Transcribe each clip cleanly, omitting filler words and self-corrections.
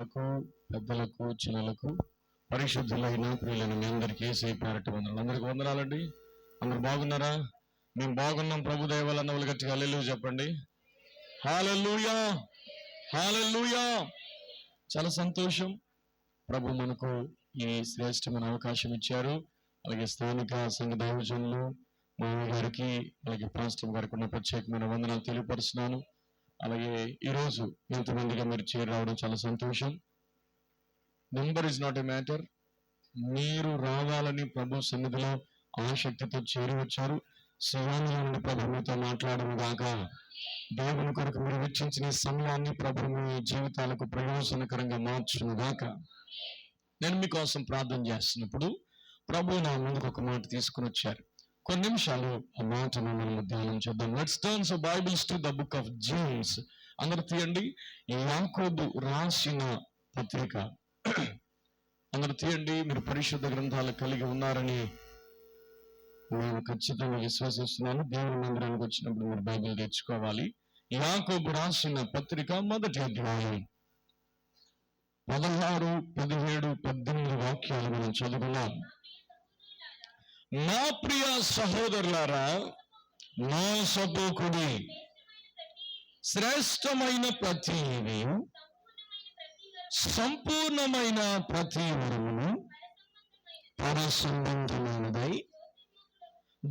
పెద్దలకు చిన్నలకు పరిశుద్ధులైన ప్రియులైన మీ అందరికీ యేసయ్య పేరట వందనాలు. అందరికి వందనాలండి. అందరు బాగున్నారా? మేము బాగున్నాం. ప్రభు దయ వల్ల అన్నవాళ్ళు గట్టిగా హల్లెలూయా చెప్పండి. హల్లెలూయా, హల్లెలూయా. చాలా సంతోషం. ప్రభు మనకు ఈ శ్రేష్టమైన అవకాశం ఇచ్చారు. అలాగే స్థానిక సంఘ దైవజనులు మామయ్య గారికి, అలాగే పాస్టర్ గారికి ఉన్న ప్రత్యేకమైన వందనాలు తెలియపరుస్తున్నాను. అలాగే ఈరోజు ఎంతమందిగా మీరు చేరి రావడం చాలా సంతోషం. Number is not a matter. మీరు రావాలని ప్రభు సన్నిధిలో ఆసక్తితో చేరి వచ్చారు. శివాని నుండి ప్రభు మీతో మాట్లాడను గాక. దేవుని కొరకు మీరు వెచ్చించిన సమయాన్ని ప్రభు మీ జీవితాలకు ప్రయోజనకరంగా మార్చును గాక. నేను మీకోసం ప్రార్థన చేస్తున్నప్పుడు ప్రభు నా ముందుకు ఒక మాట తీసుకుని వచ్చారు. కొన్ని నిమిషాలు ఆ మాటను మనం ధ్యానం చేద్దాం. Let's turn our Bibles to the Book of James. అందరూ తీయండి. యాకోబు రాసిన పత్రిక. అందరూ తీయండి. మీరు పరిశుద్ధ గ్రంథాలు కలిగి ఉన్నారని నేను ఖచ్చితంగా విశ్వసిస్తున్నాను. దేవుని మందిరానికి వచ్చినప్పుడు మీరు బైబిల్ తెచ్చుకోవాలి. యాకోబు రాసిన పత్రిక మొదటి అధ్యాయం 16, 17, 18 వాక్యాలు మనం చదువుకున్నాం. నా ప్రియ సహోదరులారా, మోసపోకుడి. శ్రేష్టమైన ప్రతివి, సంపూర్ణమైన ప్రతి వరమును పరసంబంధమైనదై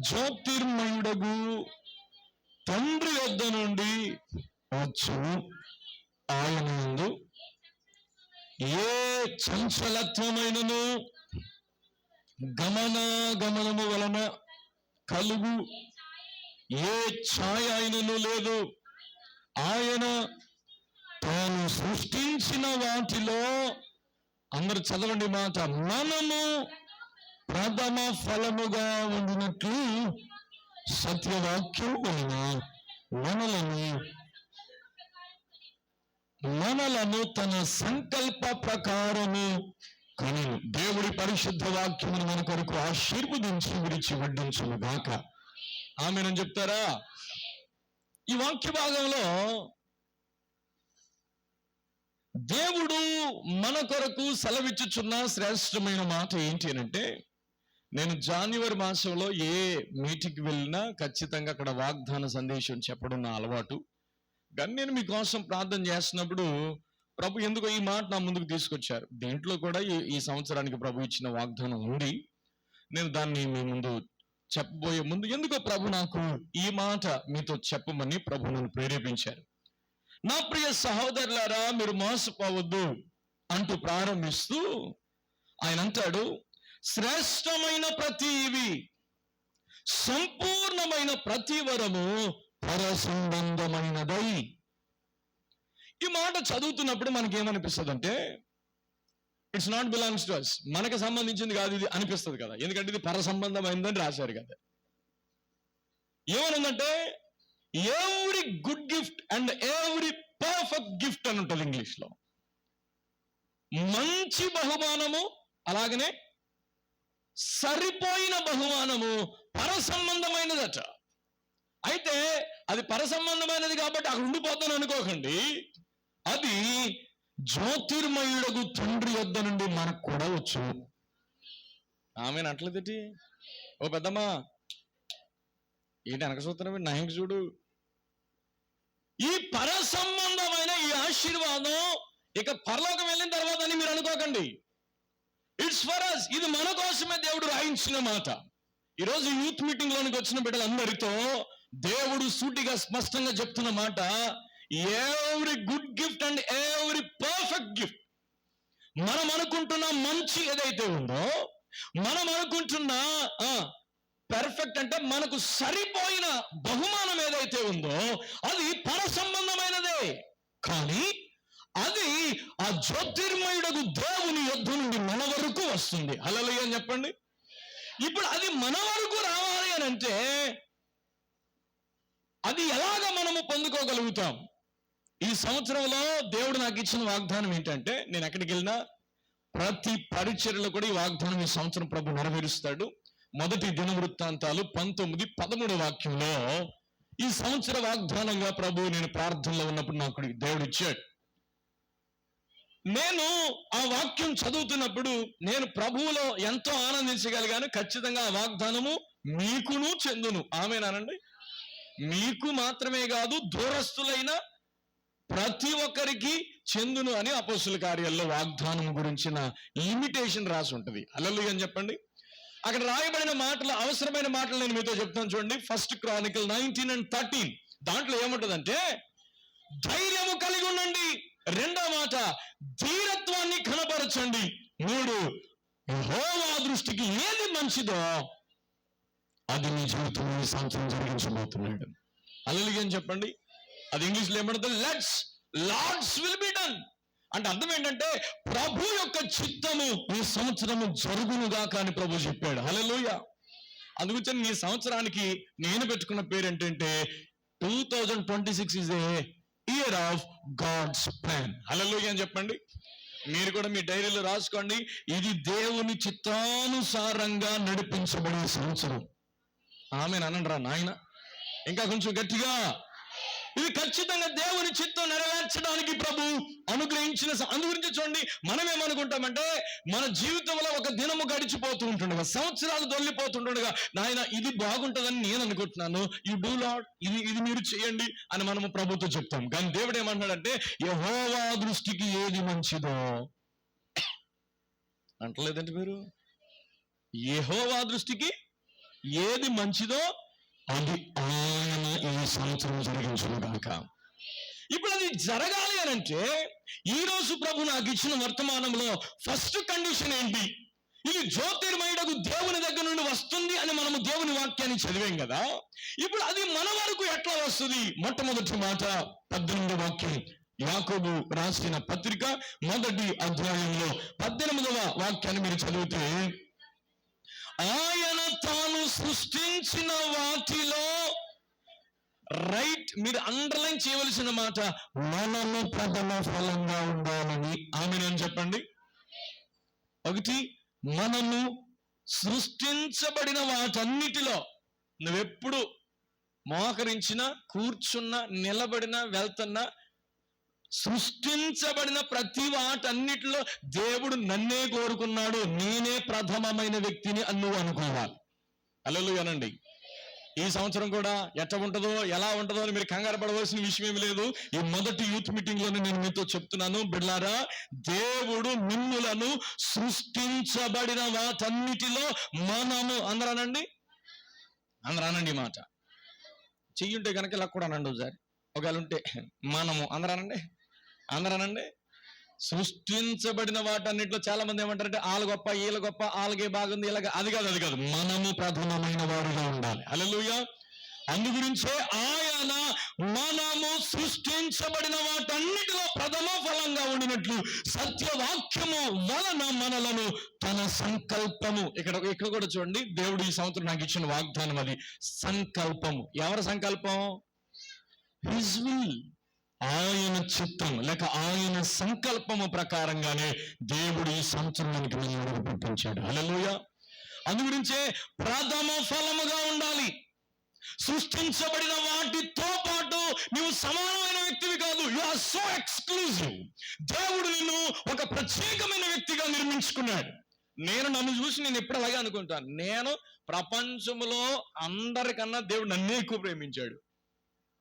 జ్యోతిర్మయుడగు తండ్రి వద్ద నుండి వచ్చు. ఆయన యందు ఏ చంచలత్వమైనను గమనము వలన కలుగు ఏ ఛాయ అయినను లేదు. ఆయన తాను సృష్టించిన వాటిలో, అందరు చదవండి మాట, మనము ప్రథమ ఫలముగా ఉండినట్లు సత్యవాక్యం వలన మనలను తన సంకల్ప ప్రకారము కానీ దేవుడి పరిశుద్ధ వాక్యమును మన కొరకు ఆశీర్వదించి విడిచి వడ్డించును గాక. ఆమేనని చెప్తారా? ఈ వాక్య భాగంలో దేవుడు మన కొరకు సెలవిచ్చుచున్న శ్రేష్టమైన మాట ఏంటి అంటే, నేను జనవరి మాసంలో ఏ మీటింగ్కి వెళ్ళినా ఖచ్చితంగా అక్కడ వాగ్దాన సందేశం చెప్పడం నా అలవాటు. కానీ నేను మీకోసం ప్రార్థన చేస్తున్నప్పుడు ప్రభు ఎందుకో ఈ మాట నా ముందుకు తీసుకొచ్చారు. దీంట్లో కూడా ఈ సంవత్సరానికి ప్రభు ఇచ్చిన వాగ్దానం ఉంది. నేను దాన్ని మీ ముందు చెప్పబోయే ముందు ఎందుకో ప్రభు నాకు ఈ మాట మీతో చెప్పమని ప్రభు నన్ను ప్రేరేపించారు. నా ప్రియ సహోదరులారా, మీరు మోసపోవద్దు అంటూ ప్రారంభిస్తూ ఆయన అంటాడు, శ్రేష్టమైన ప్రతి ఇవి, సంపూర్ణమైన ప్రతి వరము పరసంబంధమైనదై. ఈ మాట చదువుతున్నప్పుడు మనకేమనిపిస్తుంది అంటే, it's not belongs to us, మనకు సంబంధించింది కాదు ఇది అనిపిస్తుంది కదా. ఎందుకంటే ఇది పరసంబంధమైందని రాశారు కదా. ఏమనుందంటే, every good gift and every perfect gift అని ఉంటుంది ఇంగ్లీష్లో. మంచి బహుమానము, అలాగనే సరిపోయిన బహుమానము పరసంబంధమైనదట. అయితే అది పరసంబంధమైనది కాబట్టి అక్కడ ఉండిపోతాను అనుకోకండి. అది జ్యోతిర్మయుడగు తండ్రి యొద్ద నుండి మనకు కూడా వచ్చు. ఆమెను అట్లదేటి ఓ పెద్దమ్మా ఏంటి వెనక సూత్రం నాయకు చూడు. ఈ పరసంబంధమైన ఈ ఆశీర్వాదం ఇక పరలోకం వెళ్ళిన తర్వాత అని మీరు అనుకోకండి. It's for us. ఇది మన కోసమే దేవుడు రాయించిన మాట. ఈరోజు యూత్ మీటింగ్ లోనికి వచ్చిన బిడ్డలందరితో దేవుడు సూటిగా స్పష్టంగా చెప్తున్న మాట, every good gift and every perfect gift. మనం అనుకుంటున్న మంచి ఏదైతే ఉందో, మనం అనుకుంటున్న పర్ఫెక్ట్ అంటే మనకు సరిపోయిన బహుమానం ఏదైతే ఉందో అది పరసంబంధమైనదే. కానీ అది ఆ జ్యోతిర్మయుడగు దేవుని యొద్ద నుండి మన వరకు వస్తుంది. హల్లెలూయా అని చెప్పండి. ఇప్పుడు అది మన వరకు రావాలి అని అంటే అది ఎలాగ మనము పొందుకోగలుగుతాం? ఈ సంవత్సరంలో దేవుడు నాకు ఇచ్చిన వాగ్దానం ఏంటంటే, నేను ఎక్కడికి వెళ్ళినా ప్రతి పరిచర్యలో కూడా ఈ వాగ్దానం ఈ సంవత్సరం ప్రభు నెరవేరుస్తాడు. మొదటి దినవృత్తాంతాలు 19:13 వాక్యంలో ఈ సంవత్సర వాగ్దానంగా ప్రభు నేను ప్రార్థనలో ఉన్నప్పుడు నాకు దేవుడు ఇచ్చాడు. నేను ఆ వాక్యం చదువుతున్నప్పుడు నేను ప్రభువులో ఎంతో ఆనందించగలిగాను. ఖచ్చితంగా ఆ వాగ్దానము మీకును చెందును. ఆమేనానండి. మీకు మాత్రమే కాదు, దూరస్తులైన ప్రతి ఒక్కరికి చెందును అని అపోస్తుల కార్యాల్లో వాగ్దానం గురించిన లిమిటేషన్ రాసి ఉంటుంది. హల్లెలూయా అని చెప్పండి. అక్కడ రాయబడిన మాటలు, అవసరమైన మాటలు నేను మీతో చెప్తాను చూడండి. 1 Chronicles 19:13 దాంట్లో ఏముంటదంటే, ధైర్యము కలిగి ఉండండి. రెండో మాట, ధీరత్వాన్ని కనబరచండి. 3, యెహోవా దృష్టికి ఏది మంచిదో అది మీ జీవితంలో ఈ సంవత్సరం జరిగించబోతున్నాడు. హల్లెలూయా అని చెప్పండి. అది ఇంగ్లీష్లో ఏమంటుంది? Lord's will be done. అంటే అర్థం ఏంటంటే, ప్రభు యొక్క చిత్తము ఈ సంవత్సరము జరుగునుగా అని ప్రభు చెప్పాడు. హల్లెలూయా. అందుగురించి ఈ సంవత్సరానికి నేను పెట్టుకున్న పేరు ఏంటంటే 2026 is a year of God's plan. Hallelujah అని చెప్పండి. మీరు కూడా మీ డైరీలో రాసుకోండి, ఇది దేవుని చిత్తానుసారంగా నడిపించబడే సంవత్సరం. ఆమేన్ రా నాయన, ఇంకా కొంచెం గట్టిగా. ఇది ఖచ్చితంగా దేవుని చిత్తం నెరవేర్చడానికి ప్రభు అనుగ్రహించిన. అందుగురించి చూడండి, మనం ఏమనుకుంటామంటే, మన జీవితంలో ఒక దినము గడిచిపోతూ ఉంటుండగా, సంవత్సరాలు దొల్లిపోతుండగా, నాయన ఇది బాగుంటుందని నేను అనుకుంటున్నాను, యు డూ లార్డ్, ఇది మీరు చేయండి అని మనము ప్రభుతో చెప్తాం. కానీ దేవుడు ఏమంటాడంటే, యెహోవా దృష్టికి ఏది మంచిదో అంటలేదంటే మీరు. యెహోవా దృష్టికి ఏది మంచిదో అది ఆయన ఈ సంవత్సరం జరిగించును గాక. ఇప్పుడు అది జరగాలి అని అంటే, ఈ రోజు ప్రభు నాకు ఇచ్చిన వర్తమానంలో ఫస్ట్ కండిషన్ ఏంటి? ఇది జ్యోతిర్మయుడకు దేవుని దగ్గర నుండి వస్తుంది అని మనము దేవుని వాక్యాన్ని చదివాం కదా. ఇప్పుడు అది మన వరకు ఎట్లా వస్తుంది? మొట్టమొదటి మాట 18వ వాక్యం, యాకోబు రాసిన పత్రిక 1వ అధ్యాయంలో 18వ వాక్యాన్ని మీరు చదివితే, ఆయన తాను సృష్టించిన వాటిలో, రైట్, మీరు అండర్లైన్ చేయవలసిన మాట, మనము ప్రథమ ఫలంగా ఉండాలని. ఆమేన్ చెప్పండి. 1, మనము సృష్టించబడిన వాటన్నిటిలో, నువ్వెప్పుడు మోకరించినా, కూర్చున్నా, నిలబడినా, వెళ్తున్నా, సృష్టించబడిన ప్రతి వాటన్నిటిలో దేవుడు నన్నే కోరుకున్నాడు, నేనే ప్రథమమైన వ్యక్తిని అని నువ్వు అనుకోవాలి. హల్లెలూయానండి. ఈ సంవత్సరం కూడా ఎట్లా ఉంటుందో, ఎలా ఉంటుందో అని మీరు కంగారు పడవలసిన విషయం ఏమి లేదు. ఈ మొదటి యూత్ మీటింగ్ లోనే నేను మీతో చెప్తున్నాను, బిడ్డలారా, దేవుడు మిమ్ములను సృష్టించబడిన వాటన్నిటిలో మనము, అందరానండి ఈ మాట చెయ్యుంటే కనుక ఇలా కూడా అనండి ఒకసారి, ఒకవేళ ఉంటే మనము అందరానండి. సృష్టించబడిన వాటన్నిటిలో చాలా మంది ఏమంటారంటే, ఆలు గొప్ప, వీళ్ళ గొప్ప, ఆలగే బాగుంది, ఇలాగ. అది కాదు. మనము ప్రథమమైన వారుగా ఉండాలి. హల్లెలూయా. అందుగురించే ఆయన మనము సృష్టించబడిన వాటన్నిటిలో ప్రథమ ఫలంగా ఉండినట్లు సత్యవాక్యము వలన మనలను తన సంకల్పము. ఇక్కడ కూడా చూడండి, దేవుడు ఈ సంవత్సరం నాకు ఇచ్చిన వాగ్దానం అది సంకల్పము. ఎవరి సంకల్పం? హిజ్ విల్, ఆయన చిత్తం లేక ఆయన సంకల్పము ప్రకారంగానే దేవుడు ఈ సంవత్సరానికి మనల్ని పుట్టించాడు. హల్లెలూయా. అందుగురించే ప్రథమ ఫలముగా ఉండాలి. సృష్టించబడిన వాటితో పాటు నువ్వు సమానమైన వ్యక్తివి కాదు. You are so exclusive. దేవుడు నిన్ను ఒక ప్రత్యేకమైన వ్యక్తిగా నిర్మించుకున్నాడు. నన్ను చూసి నేను ఎప్పుడు అలాగే అనుకుంటాను, నేను ప్రపంచంలో అందరికన్నా దేవుడు నన్నే ఎక్కువ ప్రేమించాడు.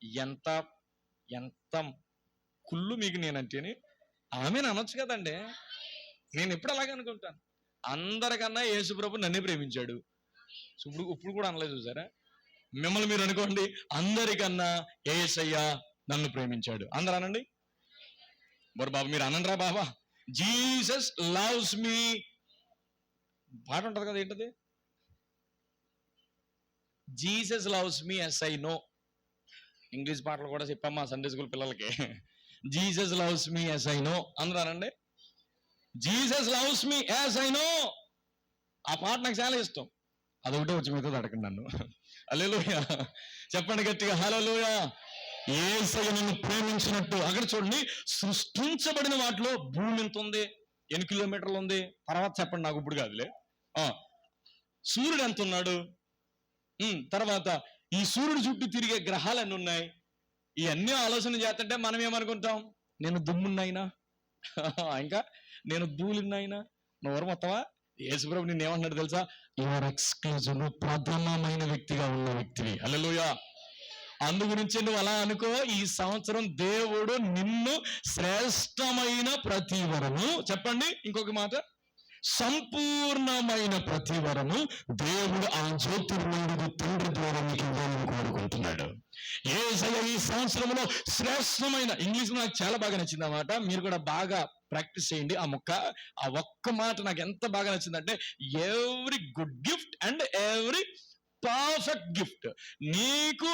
ఎంత కుళ్ళు మీకు నేనంటేని ఆమెను అనొచ్చు కదండి. నేను ఎప్పుడు అలాగే అనుకుంటాను, అందరికన్నా యేసుప్రభు నన్నే ప్రేమించాడు. ఇప్పుడు కూడా అనలేదు చూసారా. మిమ్మల్ని మీరు అనుకోండి, అందరికన్నా యేసయ్య నన్ను ప్రేమించాడు. అందరూ అనండి. మరి బాబా మీరు అనండిరా బాబా. జీసస్ లవ్స్ మీ పాట ఉంటుంది కదా, ఏంటది? Jesus loves me yes I know. English పాటలు కూడా చెప్పమ్మా సండే స్కూల్ పిల్లలకి. Jesus loves me yes I know. అందరూ అనండి, Jesus loves me yes I know. ఆ పాట నాకు చాలా ఇష్టం. అదొకటే వచ్చి మీతో అడగండి నన్ను. హల్లెలూయా చెప్పండి గట్టిగా, హల్లెలూయా. యేసయ్య నిన్ను ప్రేమించినట్టు. అక్కడ చూడండి, సృష్టించబడిన వాటిలో భూమి ఎంత ఉంది, ఎన్ని కిలోమీటర్లు ఉంది, తర్వాత చెప్పండి నాకు, ఇప్పుడు కాదులే. సూర్యుడు ఎంత ఉన్నాడు, తర్వాత ఈ సూర్యుడు చుట్టూ తిరిగే గ్రహాలు ఎన్ని ఉన్నాయి, ఇవన్నీ ఆలోచన చేస్తుంటే మనం ఏమనుకుంటాం, నేను దుమ్మున్నాయినా ఇంకా నేను ధూళినాయినా నువ్వు మొత్తమా? యేసుప్రభు నిన్ను ఏమంటున్నాడు తెలుసా? యువర్ ఎక్స్క్లూజివ్, నువ్వు ప్రథమమైన వ్యక్తిగా ఉన్న వ్యక్తివి. హల్లెలూయా. అందు గురించి నువ్వు అలా అనుకో. ఈ సంవత్సరం దేవుడు నిన్ను శ్రేష్టమైన ప్రతివరము, చెప్పండి ఇంకొక మాట, సంపూర్ణమైన ప్రతివరము దేవుడు ఆ జ్యోతిర్మయుడు తండ్రి ద్వారా మీకు ఇవ్వాలని కోరుకుంటున్నాడు. యేసయ్య ఈ సంవత్సరంలో శ్రేష్టమైన, ఇంగ్లీష్ నాకు చాలా బాగా నచ్చింది అన్నమాట. మీరు కూడా బాగా ప్రాక్టీస్ చేయండి ఆ ఒక్క మాట నాకు ఎంత బాగా నచ్చిందంటే, every good gift and every perfect gift, నీకు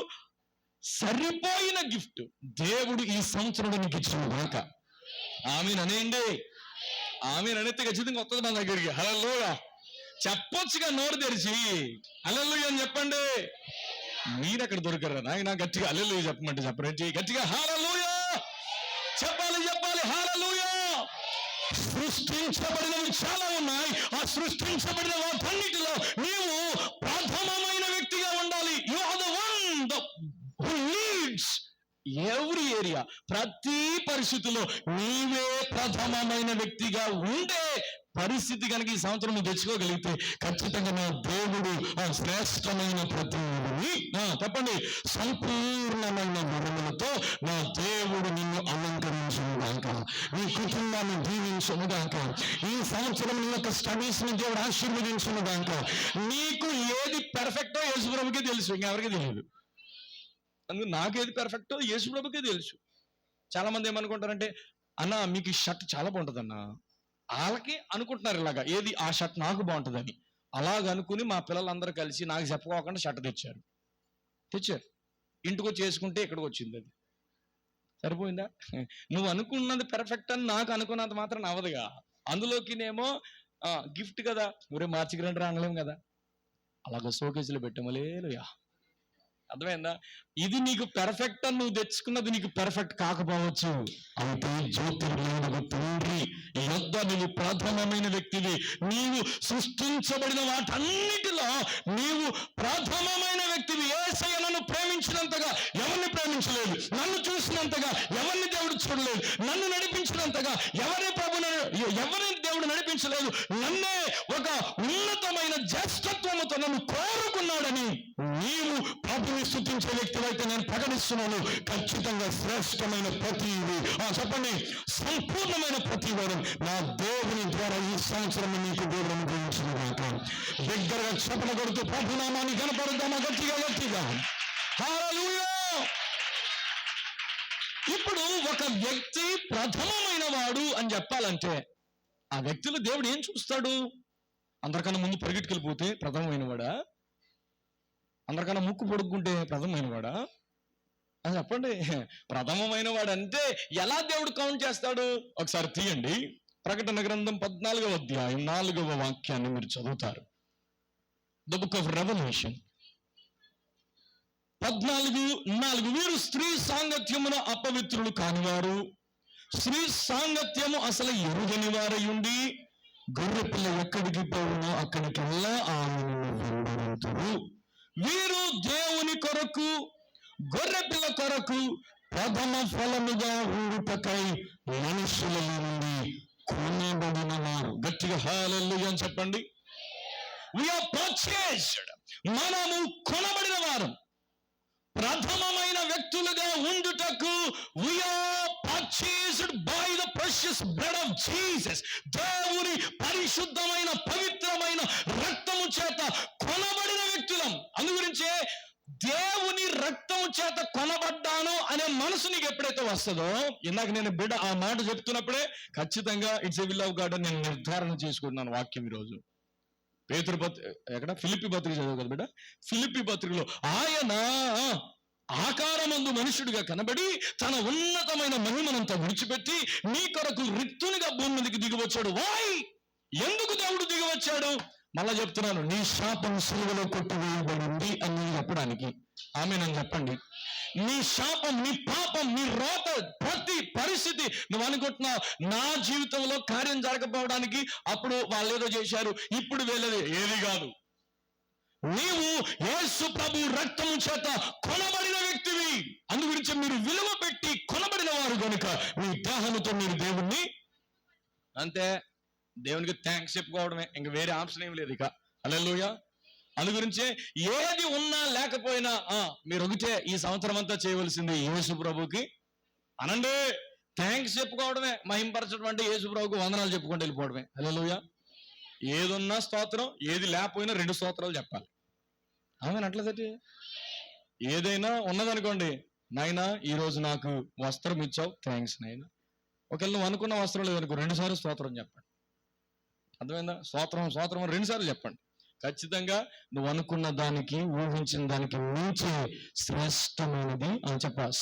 సరిపోయిన గిఫ్ట్ దేవుడు ఈ సంవత్సరంలో నీకు ఇచ్చిన దాక. ఆమేన్ అనేయండి. ఆమేన్ అనేస్తే ఖచ్చితంగా వస్తుంది మన దగ్గరికి. హల్లెలూయా చెప్పొచ్చుగా నోరు తెరిచి హల్లెలూయా అని చెప్పండి. మీరు అక్కడ దొరకరా నాకు గట్టిగా హల్లెలూయా చెప్పమంటే చెప్పండి గట్టిగా. హల్లెలూయా చెప్పాలి హల్లెలూయా. సృష్టించబడినవి చాలా ఉన్నాయి. ఆ సృష్టించబడిన వాటన్నిటిలో నీవు ప్రథమమైన వ్యక్తిగా ఉండాలి. You are the one who leads every area. ప్రతి పరిస్థితుల్లో నీవే ప్రథమమైన వ్యక్తిగా ఉండే పరిస్థితి కనుక ఈ సంవత్సరం నువ్వు తెచ్చుకోగలిగితే ఖచ్చితంగా నా దేవుడు శ్రేష్టమైన ప్రతిని, చెప్పండి, సంపూర్ణమైన వరములతో నా దేవుడు నిన్ను అలంకరించుగాక, నీ కుటుంబాన్ని దీవించుగాక, ఈ సంవత్సరం నీ యొక్క స్టడీస్ ని దేవుడు ఆశీర్వదించుగాక. నీకు ఏది పర్ఫెక్టో యేసుప్రభుకే తెలుసు, ఇంకెవరికి తెలియదు. అందుకు నాకేది పర్ఫెక్టో యేసుప్రభుకే తెలుసు. చాలా మంది ఏమనుకుంటారంటే, అన్న మీకు ఈ షర్ట్ చాలా బాగుంటుంది అన్న, వాళ్ళకి అనుకుంటున్నారు ఇలాగా, ఏది ఆ షర్ట్ నాకు బాగుంటుందని. అలాగ అనుకుని మా పిల్లలందరూ కలిసి నాకు చెప్పుకోకుండా షర్ట్ తెచ్చారు. ఇంటికి వచ్చి వేసుకుంటే ఇక్కడికి వచ్చింది. అది సరిపోయిందా? నువ్వు అనుకున్నది పర్ఫెక్ట్ అని నాకు అనుకున్నంత మాత్రం అవ్వదుగా. అందులోకి నేమో గిఫ్ట్ కదా, ఊరే మార్చిగ్రండి అనలేము కదా, అలాగ షోకేసులో పెట్టమలేలుయా. అర్థమైందా? ఇది నీకు పెర్ఫెక్ట్ అని నువ్వు తెచ్చుకున్నది నీకు పెర్ఫెక్ట్ కాకపోవచ్చు. అయితే జ్యోతిర్మయుడు తండ్రి యొద్ద నీవు ప్రథమమైన వ్యక్తివి. నీవు సృష్టించబడిన వాటన్నిటిలో నీవు ప్రథమమైన వ్యక్తివి. యేసయ్య నన్ను ప్రేమించినంతగా ఎవరిని ప్రేమించలేదు, నన్ను చూసినంతగా ఎవరిని దేవుడు చూడలేదు, నన్ను నడిపించినంతగా ఎవరిని దేవుడు నడిపించలేదు. నన్నే ఒక ఉన్నతమైన జ్యేష్ఠత్వముతో నన్ను కోరుకున్నాడని నీవు ప్రభుని స్తుతించే వ్యక్తివైతే నేను ప్రకటిస్తున్నాను. ఖచ్చితంగా శ్రేష్టమైన ప్రతివి, చెప్పండి, సంపూర్ణమైన ప్రతివారం నా దేవుని ద్వారా ఈ సంవత్సరం నీకు దేవుడు అనుగ్రహించిన కాక. దగ్గరగా చెప్పలు కొడుతూ ప్రభునామాన్ని కనపడుతామా గట్టిగా. హల్లెలూయా. ఇప్పుడు ఒక వ్యక్తి ప్రథమమైన వాడు అని చెప్పాలంటే ఆ వ్యక్తిలో దేవుడు ఏం చూస్తాడు? అందరికన్నా ముందు పరిగెట్టుకెళ్ళిపోతే ప్రథమమైన వాడా? అందరికన్నా ముక్కు పొడుక్కుంటే ప్రథమమైన వాడా? అని చెప్పండి. ప్రథమమైన వాడు అంటే ఎలా దేవుడు కౌంట్ చేస్తాడు? ఒకసారి తీయండి, ప్రకటన గ్రంథం 14వ అధ్యాయం 4వ వాక్యాన్ని మీరు చదువుతారు. The Book of revolution 14:4. వీరు స్త్రీ సాంగత్యమున అపవిత్రులు కానివారు, స్త్రీ సాంగత్యము అసలు ఎరుగని వారయుండి గొర్రెపిల్ల ఎక్కడికి పోవునో అక్కడికెల్లా ఆమెను వెంబడింతురు. వీరు దేవుని కొరకు గొర్రెపిల్ల కొరకు ప్రథమ ఫలముగా ఉండుటకై మనుషుల నుండి కొనబడిన వారు. గట్టిగా హల్లెలూయా అని చెప్పండి. we are purchased, మనము కొనబడిన వారు. ప్రథమమైన వ్యక్తులుగా ఉండుటకు we are purchased by the precious blood of Jesus. దేవుని పరిశుద్ధమైన పవిత్రమైన రక్తము చేత కొనబడిన వ్యక్తులం. అందుగురించే దేవుని రక్తము చేత కొనబడ్డాను అనే మనసు నీకు ఎప్పుడైతే వస్తుందో, ఇందాక నేను బిడ్డ ఆ మాట చెప్తున్నప్పుడే ఖచ్చితంగా it's a will of God అని నేను నిర్ధారణ చేసుకుంటున్నాను. వాక్యం ఈరోజు ఫిలిప్పీ పత్రిక చదువు కదా బిడ్డ. ఫిలిప్పీ పత్రికలో ఆయన ఆకారమందు మనుషుడిగా కనబడి తన ఉన్నతమైన మహిమనంతా విడిచిపెట్టి నీ కొరకు రిక్తునిగా భూమి మీదకి దిగివచ్చాడు. ఎందుకు దేవుడు దిగివచ్చాడు? మళ్ళా చెప్తున్నాను, నీ శాపం సిలువలో కొట్టివేయబడింది అని చెప్పడానికి. ఆమేనని చెప్పండి. నీ శాపం, నీ పాపం, నీ రోత, ప్రతి పరిస్థితి నువ్వు అనుకుంటున్నావు నా జీవితంలో కార్యం జరగకపోవడానికి అప్పుడు వాళ్ళు ఏదో చేశారు, ఇప్పుడు వేరేది ఏది కాదు. నీవు యేసు ప్రభు రక్తము చేత కొనబడిన వ్యక్తివి. అందు గురించి మీరు విలువ పెట్టి కొనబడిన వారు కనుక మీ దాహముతో మీరు దేవుణ్ణి అంతే, దేవునికి థ్యాంక్స్ చెప్పుకోవడమే, ఇంక వేరే ఆప్షన్ ఏం లేదు ఇక. హల్లెలూయా. అందు గురించే ఏది ఉన్నా లేకపోయినా మీరు ఒకటే ఈ సంవత్సరం అంతా చేయవలసింది యేసు ప్రభుకి అనండి, థ్యాంక్స్ చెప్పుకోవడమే. మహింపరచడం అంటే యేసు ప్రభుకి వందనాలు చెప్పుకుంటూ వెళ్ళిపోవడమే. హల్లెలూయా. ఏదున్నా స్తోత్రం, ఏది లేకపోయినా 2 స్తోత్రాలు చెప్పాలి. అవును, అట్లదటి ఏదైనా ఉన్నదనుకోండి, నాయనా ఈరోజు నాకు వస్త్రం ఇచ్చావు, థ్యాంక్స్ నాయనా. ఒకవేళ నువ్వు అనుకున్న వస్త్రం లేదనుకో, 2 సార్లు స్తోత్రం చెప్పండి. అర్థమైందా? స్తోత్రం 2 సార్లు చెప్పండి. ఖచ్చితంగా నువ్వు అనుకున్న దానికి, ఊహించిన దానికి మించి శ్రేష్టమైనది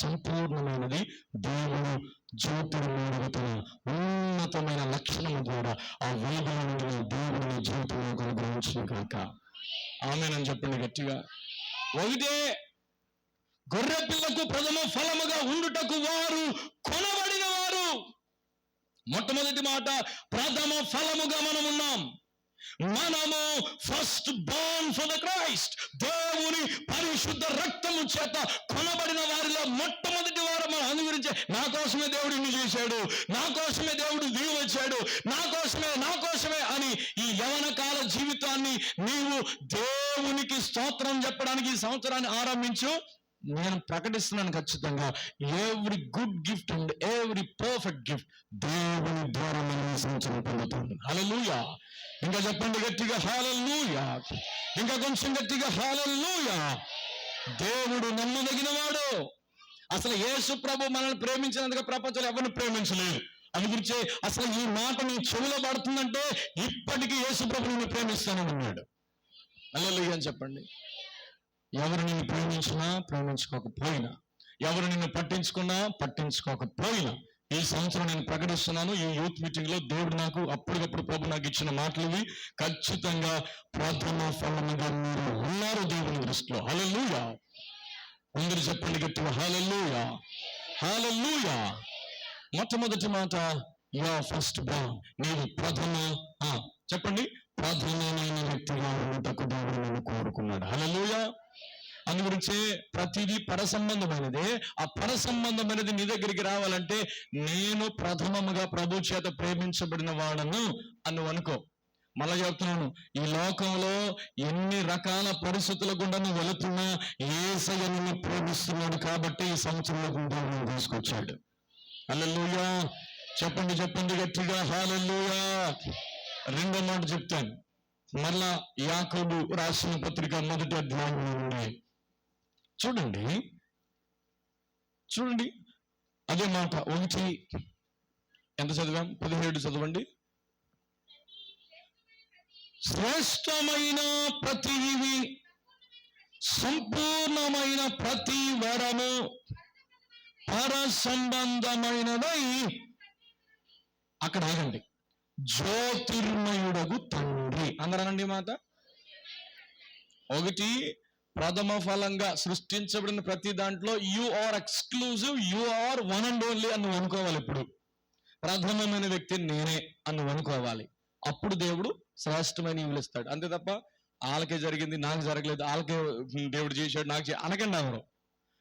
సంపూర్ణమైనది దేవుడు జ్యోతిర్మయుడైన ఉన్నతమైన లక్షణము ద్వారా ఆ వెలుగులో దేవుని జీవితంలో అనుగ్రహించిన కాక ఆమేనని చెప్పండి గట్టిగా. ఒకటే, గొర్రె పిల్లకు ప్రథమ ఫలముగా ఉండుటకు వారు కొనబడిన వారు. మొట్టమొదటి మాట, ప్రథమ ఫలముగా మనం ఉన్నాం. మనము first Born for the Christ. దేవుని పరిశుద్ధ రక్తము చేత కొనబడిన వారిలో మొట్టమొదటి వారు మనం. అందు గురించి నా కోసమే దేవుడు ఇన్ని చేశాడు, నా కోసమే దేవుడు దిగి వచ్చాడు, నా కోసమే అని ఈ యవన కాల జీవితాన్ని నీవు దేవునికి స్తోత్రం చెప్పడానికి ఈ సంవత్సరాన్ని ఆరంభించు. నేను ప్రకటిస్తున్నాను ఖచ్చితంగా, every good gift and every perfect gift దేవుని ద్వారా మనం సంవత్సరం పొందుతుంది. హల్లెలూయా. ఇంకా చెప్పండి గట్టిగా హల్లెలూయా. ఇంకా కొంచెం గట్టిగా హల్లెలూయా. దేవుడు నమ్మదగిన వాడు. అసలు యేసు ప్రభు మనల్ని ప్రేమించినందుకు ప్రపంచంలో ఎవరిని ప్రేమించలేదు. అందు గురించి అసలు ఈ మాట నీ చెవిలో పడుతుందంటే ఇప్పటికీ యేసు ప్రభు నిన్ను ప్రేమిస్తానని అన్నాడు. హల్లెలూయా అని చెప్పండి. ఎవరు నిన్ను ప్రేమించినా ప్రేమించుకోకపోయినా, ఎవరు నిన్ను పట్టించుకోకపోయినా, ఈ సంవత్సరం నేను ప్రకటిస్తున్నాను, ఈ యూత్ మీటింగ్ లో దేవుడు నాకు అప్పటికప్పుడు ప్రభు నాకు ఇచ్చిన మాటలు ఇవి. ఖచ్చితంగా ప్రథమ ఫలముగా మీరు ఉన్నారు దేవుని దృష్టిలో. హల్లెలూయా. అందరూ చెప్పండి గట్టిగా హల్లెలూయా. హల్లెలూయా. మొట్టమొదటి మాట, యా ఫస్ట్ బార్న్. నీవు చెప్పండి, ప్రథమమైన వ్యక్తిగా ఉంటకు దేవుడు నిన్ను కోరుకున్నాడు. హల్లెలూయా. అందు గురించి ప్రతిదీ పర సంబంధమైనదే. ఆ పర సంబంధమైనది నీ దగ్గరికి రావాలంటే నేను ప్రథమముగా ప్రభు చేత ప్రేమించబడిన వాడను అని అనుకో. మళ్ళా చెప్తున్నాను, ఈ లోకంలో ఎన్ని రకాల పరిస్థితుల గుండా నువ్వు వెళుతున్నా యేసయ్య నిన్ను ప్రేమిస్తున్నాడు కాబట్టి ఈ సంవత్సరంలో దేవుడు తీసుకొచ్చాడు. హల్లెలూయా. చెప్పండి గట్టిగా హల్లెలూయా. రెండో మాట చెప్తాను. మళ్ళా యాకోబు రాసిన పత్రిక 1వ అధ్యాయం నుండి చూడండి అదే మాట. 1 ఎంత చదివాం? 17 చదవండి. శ్రేష్టమైన ప్రతివి, సంపూర్ణమైన ప్రతి వరము పర సంబంధమైనదై, అక్కడ ఆగండి, జ్యోతిర్మయుడగు తండ్రి. అందరనండి మాట. 1, ప్రథమ ఫలంగా సృష్టించబడిన ప్రతి దాంట్లో you are exclusive, you are one and only అని నువ్వు అనుకోవాలి. ఇప్పుడు ప్రథమమైన వ్యక్తి నేనే అని నువ్వు అనుకోవాలి. అప్పుడు దేవుడు శ్రేష్టమైన ఈవులు ఇస్తాడు. అంతే తప్ప వాళ్ళకే జరిగింది నాకు జరగలేదు, వాళ్ళకే దేవుడు చేశాడు నాకు అనకండి. ఎవరు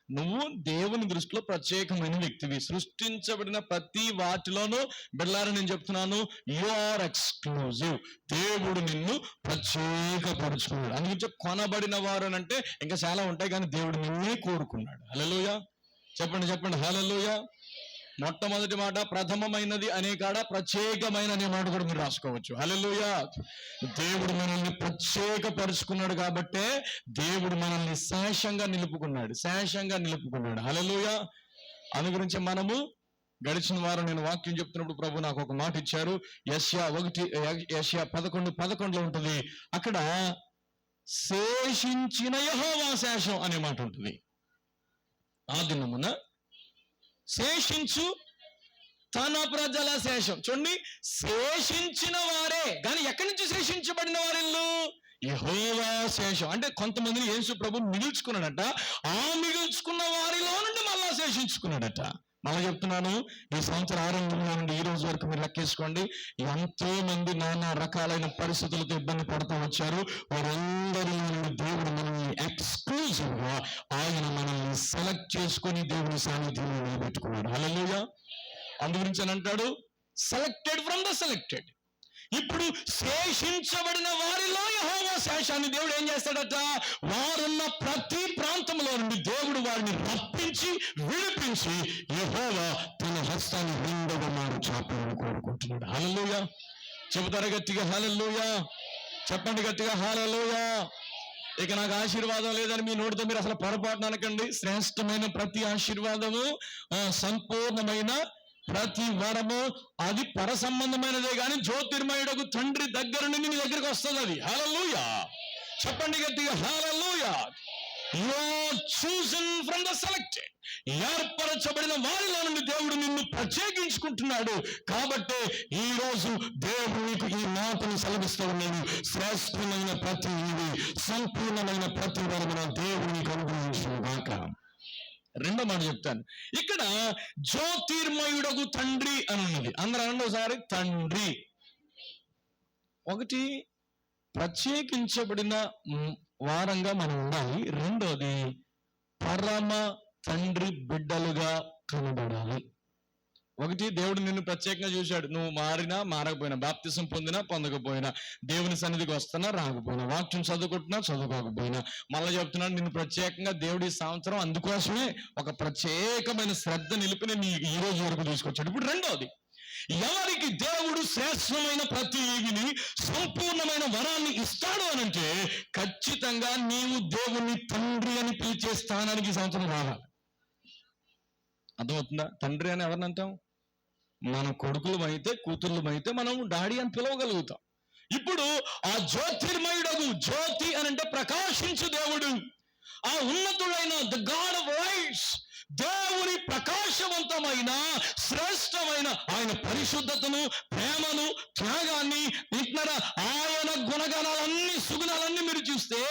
నువ్వు దేవుని దృష్టిలో ప్రత్యేకమైన వ్యక్తివి. సృష్టించబడిన ప్రతి వాటిలోనూ బిడ్డలారా నేను చెప్తున్నాను, యు ఆర్ ఎక్స్క్లూజివ్. దేవుడు నిన్ను ప్రత్యేకపరుచుకున్నాడు. అందుకే కొనబడిన వారు అని అంటే ఇంకా చాలా ఉంటాయి, కానీ దేవుడు నిన్నే కోరుకున్నాడు. హల్లెలూయా. చెప్పండి హల్లెలూయా. మొట్టమొదటి మాట ప్రథమమైనది అనే కాడ ప్రత్యేకమైన అనే మాట కూడా మీరు రాసుకోవచ్చు. హల్లెలూయా. దేవుడు మనల్ని ప్రత్యేకపరుచుకున్నాడు కాబట్టే దేవుడు మనల్ని శేషంగా నిలుపుకున్నాడు. హల్లెలూయా. అందు గురించి మనము గడిచిన వారం నేను వాక్యం చెప్తున్నప్పుడు ప్రభు నాకు ఒక మాట ఇచ్చారు. యెషయా 11:11 ఉంటుంది. అక్కడ శేషించిన యెహోవా శేషం అనే మాట ఉంటుంది. ఆ దినమున శేషించు తన ప్రజల శేషం. చూడండి, శేషించిన వారే, కానీ ఎక్కడి నుంచి శేషించబడిన వారిల్లు? యెహోవా శేషం. అంటే కొంతమందిని యేసు ప్రభు మిగుల్చుకున్నాడట. ఆ మిగుల్చుకున్న వారిలో నుండి మళ్ళా శేషించుకున్నాడట. మళ్ళీ చెప్తున్నాను, ఈ సంవత్సరం ఆరంభంలో నుండి ఈ రోజు వరకు మీరు లెక్కేసుకోండి, ఎంతో మంది నానా రకాలైన పరిస్థితులతో ఇబ్బంది పడుతూ వచ్చారు. వారందరిలో నుండి దేవుడు మనల్ని ఎక్స్క్లూజివ్ గా ఆయన మనల్ని సెలెక్ట్ చేసుకొని దేవుని సాన్నిధ్యంలో నిలబెట్టుకున్నాడు. హల్లెలూయా. అందు గురించి అని అంటాడు, సెలెక్టెడ్ ఫ్రమ్ ద సెలెక్టెడ్. ఇప్పుడు శేషించబడిన వారిలో యెహోవా శేషాన్ని దేవుడు ఏం చేస్తాడట, వారున్న ప్రతి ప్రాంతంలో నుండి దేవుడు వారిని రప్పించి విడిపించి యెహోవా తన హస్తాన్ని రెండవ మారు చాపాలని కోరుకుంటున్నాడు. హల్లెలూయా. చెబుతారా గట్టిగా హల్లెలూయా? చెప్పండి గట్టిగా హల్లెలూయా. ఇక నాకు ఆశీర్వాదం లేదని మీ నోటితో మీరు అసలు పొరపాటున అనకండి. శ్రేష్టమైన ప్రతి ఆశీర్వాదము, సంపూర్ణమైన ప్రతి వరము అది పర సంబంధమైనదే కానీ జ్యోతిర్మయుడకు తండ్రి దగ్గర నుండి మీ దగ్గరికి వస్తుంది. అది హల్లెలూయా. చెప్పండి గట్టిగా హల్లెలూయా. You are chosen from the selected. ఏర్పరచబడిన వారిలో నుండి దేవుడు నిన్ను ప్రత్యేకించుకుంటున్నాడు. కాబట్టి ఈ రోజు దేవుడు నీకు ఈ మాటను సెలవిస్తూ ఉన్నాడు. శ్రేష్టమైన ప్రతి సంపూర్ణమైన ప్రతి వరమున దేవుడు నీకు అనుగ్రహించును గాక. రెండో మాట చెప్తాను. ఇక్కడ జ్యోతిర్మయుడగు తండ్రి అని ఉన్నది. అందరూ రెండోసారి తండ్రి. ఒకటి ప్రత్యేకించబడిన వారంగా మనం ఉండాలి. రెండోది పరమ తండ్రి బిడ్డలుగా కనబడాలి. ఒకటి దేవుడు నిన్ను ప్రత్యేకంగా చూశాడు. నువ్వు మారినా మారకపోయినా, బాప్తిసం పొందినా పొందకపోయినా, దేవుని సన్నిధికి వస్తున్నా రాకపోయినా, వాక్యం చదువుకుంటున్నా చదువుకోకపోయినా, మళ్ళీ చెప్తున్నాడు నిన్ను ప్రత్యేకంగా దేవుడి సంవత్సరం అందుకోసమే ఒక ప్రత్యేకమైన శ్రద్ధ నిలిపి నీ ఈ రోజు వరకు తీసుకొచ్చాడు. ఇప్పుడు రెండోది, ఎవరికి దేవుడు శ్రేష్టమైన ప్రతి ఈవిని సంపూర్ణమైన వరాన్ని ఇస్తాడు అనంటే ఖచ్చితంగా నీవు దేవుని తండ్రి అని పిలిచే స్థానానికి సంవత్సరం రావాలి. అర్థమవుతుందా? తండ్రి అని ఎవరిని అంటాం? మన కొడుకులమైతే కూతుర్లమైతే మనం డాడీ అని పిలవగలుగుతాం. ఇప్పుడు ఆ జ్యోతిర్మయుడగు, జ్యోతి అని అంటే ప్రకాశించు దేవుడు, ఆ ఉన్నతుడైన ద గాడ్ ఆఫ్ లైట్స్, దేవుని ప్రకాశవంతమైన శ్రేష్టమైన ఆయన పరిశుద్ధతను, ప్రేమను, త్యాగాన్ని, ఇట్లా ఆయన గుణగణాలన్నీ, సుగుణాలన్నీ మీరు చూస్తే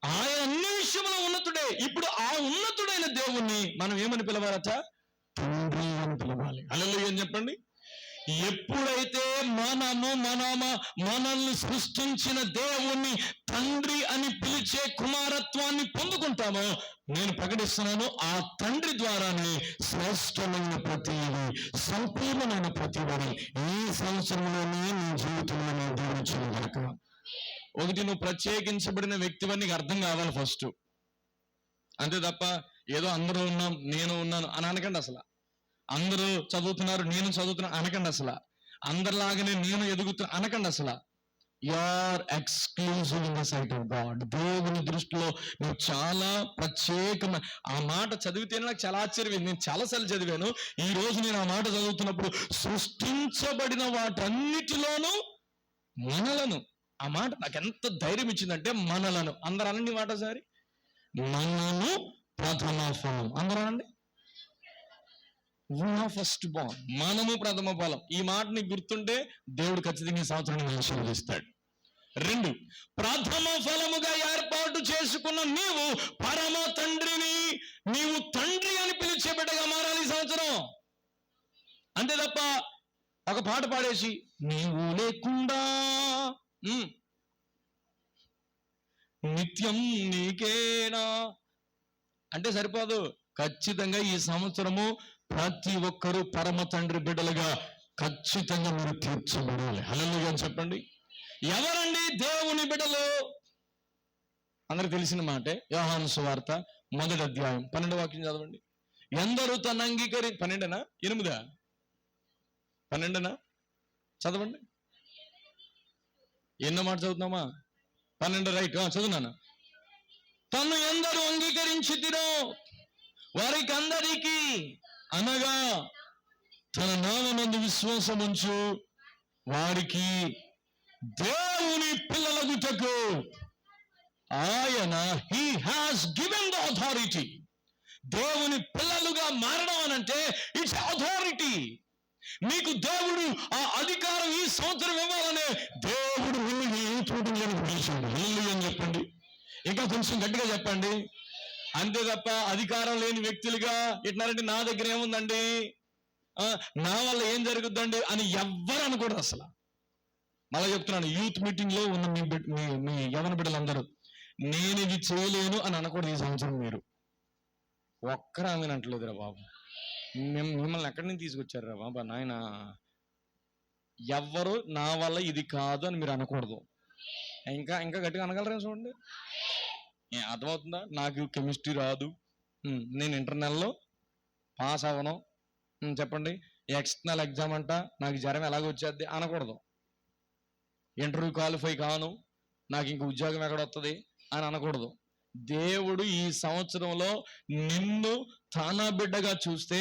ఆయన అన్ని విషయంలో ఉన్నతుడే. ఇప్పుడు ఆ ఉన్నతుడైన దేవుణ్ణి మనం ఏమని పిలవాలట? తండ్రి అని పిలవాలి. హల్లెలూయా అని చెప్పండి. ఎప్పుడైతే మనల్ని సృష్టించిన దేవుణ్ణి తండ్రి అని పిలిచే కుమారత్వాన్ని పొందుకుంటామో, నేను ప్రకటిస్తున్నాను, ఆ తండ్రి ద్వారానే శ్రేష్టమైన ప్రతి సంపూర్ణమైన ప్రతి వారి ఈ సంవత్సరంలోనే నీ జీవితంలో నేను దీవించిన కనుక. ఒకటి, నువ్వు ప్రత్యేకించబడిన వ్యక్తివని నీకు అర్థం కావాలి ఫస్ట్. అంతే తప్ప ఏదో అందరూ ఉన్నాం నేను ఉన్నాను అని అనకండి. అసలు అందరూ చదువుతున్నారు నేను చదువుతున్నాను అనకండి. అసలు అందరిలాగానే నేను ఎదుగుతున్నా అనకండి. అసలు you are exclusive in the sight of God. దేవుని దృష్టిలో నువ్వు చాలా ప్రత్యేకమైన. ఆ మాట చదివితేనే నాకు చాలా ఆశ్చర్యం. నేను చాలాసార్లు చదివాను. ఈ రోజు నేను ఆ మాట చదువుతున్నప్పుడు సృష్టించబడిన వాటన్నిటిలోనూ మనలను, ఆ మాట నాకు ఎంత ధైర్యం ఇచ్చిందంటే మనలను. అందరూ అనండి మాట సారి, మనము ప్రథమ ఫలం. అందరూ అనండి, ఫస్ట్ బాన్, మనము ప్రథమ ఫలం. ఈ మాట నీకు గుర్తుంటే దేవుడు ఖచ్చితంగా ఈ సంవత్సరాన్ని ఆశీర్వదిస్తాడు. రెండు, ప్రథమ ఫలముగా ఏర్పాటు చేసుకున్న నీవు పరమ తండ్రిని, నీవు తండ్రి అని పిలిచే బిడ్డగా మారాలి ఈ సంవత్సరం. అంతే తప్ప ఒక పాట పాడేసి నీవు లేకుండా నిత్యం నీకేనా అంటే సరిపోదు. ఖచ్చితంగా ఈ సంవత్సరము ప్రతి ఒక్కరూ పరమ తండ్రి బిడ్డలుగా ఖచ్చితంగా మీరు తీర్చబడాలి. హల్లెలూయా అని చెప్పండి. ఎవరండి దేవుని బిడ్డలు? అందరికి తెలిసిన మాటే. యోహాను సువార్త 1వ అధ్యాయం 12వ వాక్యం చదవండి. ఎందరూ తన 12నా 8 12నా చదవండి. ఎన్నో మాట చదువుతున్నామా? 12 రైట్ చదువున్నాను. తను ఎందరూ అంగీకరించితిరో వారికి అందరికీ, అనగా తన నామమందు విశ్వాసం ఉంచు వారికి దేవుని పిల్లలగుటకు ఆయన he has given the authority. దేవుని పిల్లలుగా మారడం అనంటే ఇట్స్ అథారిటీ. నీకు దేవుడు ఆ అధికారం ఈ సంవత్సరం ఇవ్వాలనే దేవుడు నిన్ను ఏ చూడని పిలిచాడు. అని చెప్పండి, ఇంకా కొంచెం గట్టిగా చెప్పండి. అంతే తప్ప అధికారం లేని వ్యక్తులుగా ఇట్లాంటి నా దగ్గర ఏముందండి, నా వల్ల ఏం జరుగుద్దండి అని ఎవ్వరు అనకూడదు అసలు. మళ్ళీ చెప్తున్నాను, యూత్ మీటింగ్ లో ఉన్న మీ యవన బిడ్డలందరూ నేను ఇది చేయలేను అని అనకూడదు ఈ సంవత్సరం. మీరు ఒక్కరు ఆమె అంటలేదురా బాబు, మిమ్మల్ని ఎక్కడి నుంచి తీసుకొచ్చారా బాబా నాయన, ఎవ్వరు నా వల్ల ఇది కాదు అని మీరు అనకూడదు. ఇంకా ఇంకా గట్టిగా అనగలరా చూడండి. అర్థమవుతుందా? నాకు కెమిస్ట్రీ రాదు, నేను ఇంటర్నల్లో పాస్ అవ్వను, చెప్పండి ఎక్స్టర్నల్ ఎగ్జామ్ అంట నాకు జ్వరం ఎలాగ వచ్చేద్ది అనకూడదు. ఇంటర్వ్యూ క్వాలిఫై కాను, నాకు ఇంక ఉద్యోగం ఎక్కడ వస్తుంది అని అనకూడదు. దేవుడు ఈ సంవత్సరంలో నిన్ను తన బిడ్డగా చూస్తే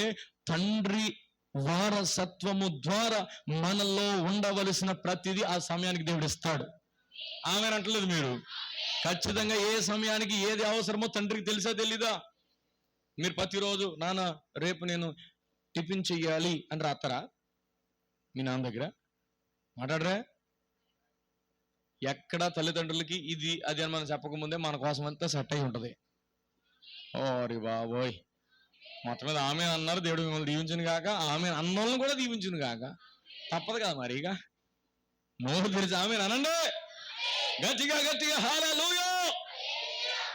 తండ్రి వారసత్వము ద్వారా మనలో ఉండవలసిన ప్రతిదీ ఆ సమయానికి దేవుడు ఇస్తాడు. ఆమె అంటలేదు మీరు. ఖచ్చితంగా ఏ సమయానికి ఏది అవసరమో తండ్రికి తెలుసా తెలీదా? మీరు ప్రతిరోజు నాన్న రేపు నేను టిఫిన్ చెయ్యాలి అని రాస్తారా మీ నాన్న దగ్గర? మాట్లాడరా? ఎక్కడ తల్లిదండ్రులకి ఇది అది అని మనం చెప్పకముందే మన కోసం అంతా సెట్ అయి ఉంటుంది. ఓరి బాబోయ్, మొత్తం మీద ఆమె అన్నారు, దేవుడు మిమ్మల్ని దీవించును కాక, ఆమె అన్నోళ్ళని కూడా దీవించును కాక. తప్పదు కదా మరి, ఇక నోరు తెరిచి ఆమె అనండి గట్టిగా గట్టిగా హల్లెలూయా.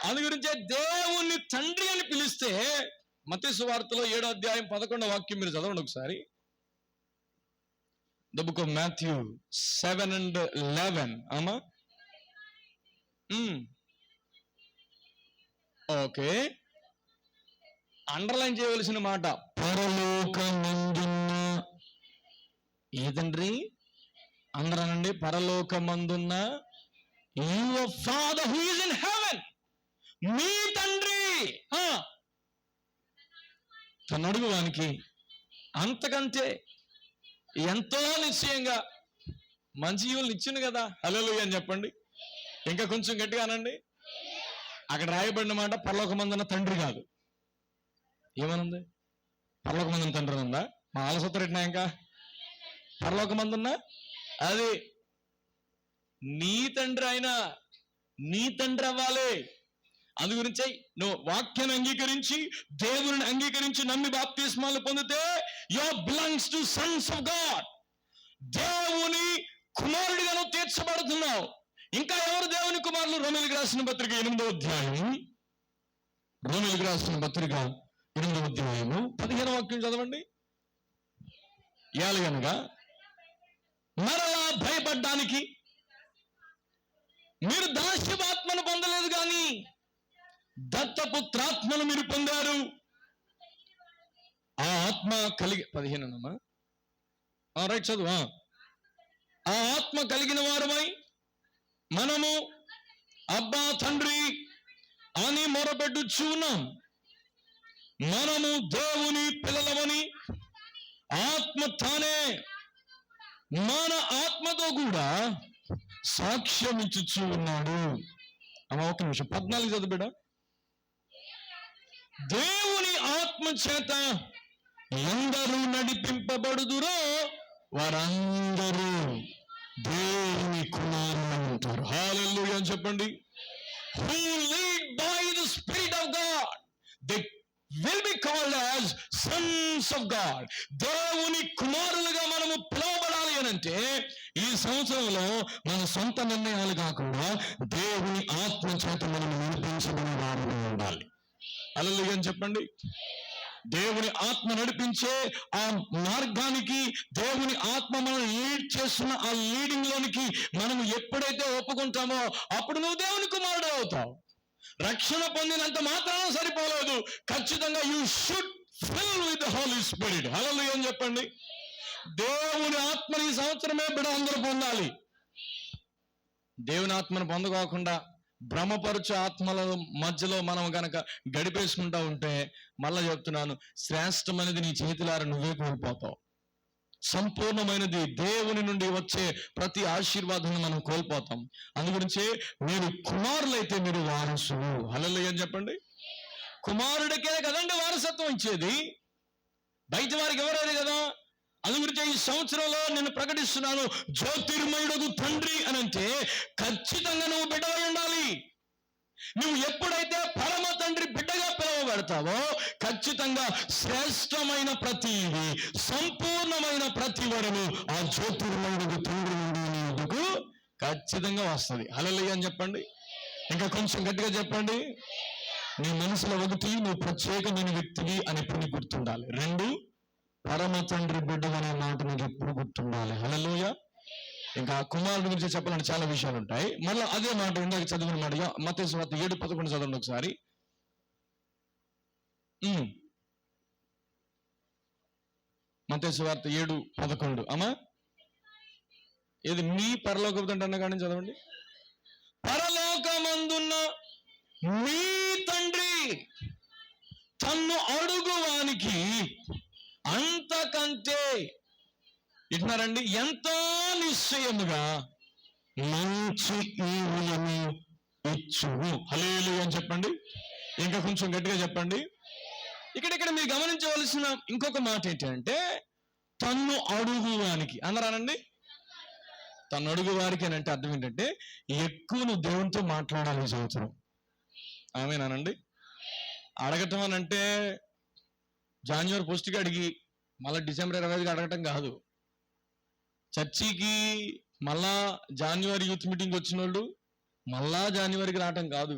అందు గురించే దేవుణ్ణి తండ్రి అని పిలిస్తే మత్తయి సువార్తలో 7వ అధ్యాయం 11వ వాక్యం మీరు చదవండి ఒకసారి. The book of Matthew 7:11. అమ్మా ఓకే, అండర్లైన్ చేయవలసిన మాట పరలోకమందున్న ఏదండ్రి అందరూ అనండి, పరలోకమందున్న your Father who is in heaven, మీ తండ్రి తనడుగు వానికి అంతకంటే ఎంతో నిశ్చయంగా మంచి ఈవులు ఇచ్చింది కదా. హల్లెలూయా అని చెప్పండి. ఇంకా కొంచెం గట్టిగా అనండి. అక్కడ రాయబడిన మాట పరలోకమందున్న తండ్రి కాదు. ఏమనుంది? పరలోకమందున్న తండ్రి ఉందా? మా ఆలసొత్తరెట్టినా ఇంకా పరలోకమందున్న అది నీ తండ్రి అయినా నీ తండ్రి అవ్వాలి. అందు గురించే నువ్వు వాక్యాన్ని అంగీకరించి దేవుని అంగీకరించి నమ్మి బాప్తిస్మాలు పొందితే you belongs to Sons of God. దేవుని కుమారుడిగా నువ్వు తీర్చబడుతున్నావు. ఇంకా ఎవరు దేవుని కుమారులు? రోమీయులకు రాసిన పత్రిక 8వ అధ్యాయం, రోమీయులకు రాసిన పత్రిక 8వ అధ్యాయము 15వ వాక్యం చదవండి. ఎలాగనగా మరలా భయపడ్డానికి మీరు దాస్యపాత్మను పొందలేదు కానీ దత్తపుత్రాత్మను మీరు పొందారు. ఆ ఆత్మ కలిగి 15 రైట్ చదువు. ఆ ఆత్మ కలిగిన వారమై మనము అబ్బా తండ్రి అని మొరపెట్టుచు ఉన్నాం. మనము దేవుని పిల్లలమని ఆత్మ తానే మన ఆత్మతో కూడా సాక్ష్యం ఇచ్చుచూ ఉన్నాడు. ఒక నిమిషం 14 చదువు బిడ్డ. దేవుని ఆత్మ చేత ఎందరూ నడిపింపబడుదురో వారందరూ దేవుని కుమారులు ఉంటారు. హల్లెలూయా అని చెప్పండి. Who lead by the Spirit of God, they will be called as sons of God. దేవుని కుమారులుగా మనము పిలువబడాలి అనంటే ఈ సంవత్సరంలో మన సొంత నిర్ణయాలు కాకుండా దేవుని ఆత్మ చేత మనం నడిపించబడిన వారుగా ఉండాలి. హల్లెలూయా అని చెప్పండి. దేవుని ఆత్మ నడిపించే ఆ మార్గానికి, దేవుని ఆత్మ మనం లీడ్ చేస్తున్న ఆ లీడింగ్ లోనికి మనం ఎప్పుడైతే ఒప్పుకుంటామో అప్పుడు నువ్వు దేవుని కుమారుడు అవుతావు. రక్షణ పొందినంత మాత్రాన సరిపోలేదు, ఖచ్చితంగా you should fill with the holy spirit. Hallelujah అని చెప్పండి. దేవుని ఆత్మని ఈ సంవత్సరమే బిడ్డ అందరూ పొందాలి. దేవుని ఆత్మను పొందకోకుండా భ్రమపరచు ఆత్మల మధ్యలో మనం గనక గడిపేసుకుంటా ఉంటే మళ్ళా చెప్తున్నాను, శ్రేష్టమైనది నీ చేతులారా నువ్వే కోల్పోతావు. సంపూర్ణమైనది దేవుని నుండి వచ్చే ప్రతి ఆశీర్వాదాన్ని మనం కోల్పోతాం. అందుగురించి మీరు కుమారులైతే మీరు వారసులు. హల్లెలూయా అని చెప్పండి. కుమారుడికే కదండి వారసత్వం ఇచ్చేది, బయట వారికి ఎవరైనా కదా. అందుగురించి ఈ సంవత్సరంలో నేను ప్రకటిస్తున్నాను, జ్యోతిర్మయుడు తండ్రి అని అంటే ఖచ్చితంగా నువ్వు బిడ్డగా ఉండాలి. నువ్వు ఎప్పుడైతే పరమ తండ్రి బిడ్డగా పిలువబడతావో ఖచ్చితంగా శ్రేష్టమైన ప్రతిది, సంపూర్ణమైన ప్రతి వరము ఆ జ్యోతిర్మయుడు తండ్రి నుండి ఖచ్చితంగా వస్తుంది. హల్లెలూయా అని చెప్పండి. ఇంకా కొంచెం గట్టిగా చెప్పండి. నీ మనసులో ఒకటి, నువ్వు ప్రత్యేకమైన వ్యక్తివి అని ఎప్పుడు గుర్తుండాలి. 2, పరమ తండ్రి బిడ్డ అనే మాట నీకు ఎప్పుడు గుర్తుండాలి. హల్లెలూయా. ఇంకా కుమారుడి గురించి చెప్పాలంటే చాలా విషయాలు ఉంటాయి. మళ్ళీ అదే మాట ఇందాక చదివిన మాట మత్తయి సువార్త 7:11 చదవండి ఒకసారి. మత్తయి సువార్త 7:11 అమ్మా. ఏది మీ పరలోకపు తండ్రి అన్న కానీ చదవండి. పరలోకమందున్న మీ తండ్రి తన్ను అడుగువానికి అంతకంటే వింటున్నారండి ఎంతో నిశ్చయముగా మంచి ఈవులను ఇచ్చును. హల్లెలూయా అని చెప్పండి. ఇంకా కొంచెం గట్టిగా చెప్పండి. ఇక్కడ మీరు గమనించవలసిన ఇంకొక మాట ఏంటంటే తన్ను అడుగువానికి అన్నారానండి. తను అడుగు వారికి అని అంటే అర్థం ఏంటంటే ఎక్కువ నువ్వు దేవునితో మాట్లాడాలి ఈ సంవత్సరం. ఆమేనానండి. అడగటం అని అంటే జాన్యువరి ఫస్ట్కి అడిగి మళ్ళీ డిసెంబర్ 25కి అడగటం కాదు. చర్చికి మళ్ళా జాన్యువరి యూత్ మీటింగ్ వచ్చిన వాళ్ళు మళ్ళా జాన్యువరికి రావటం కాదు.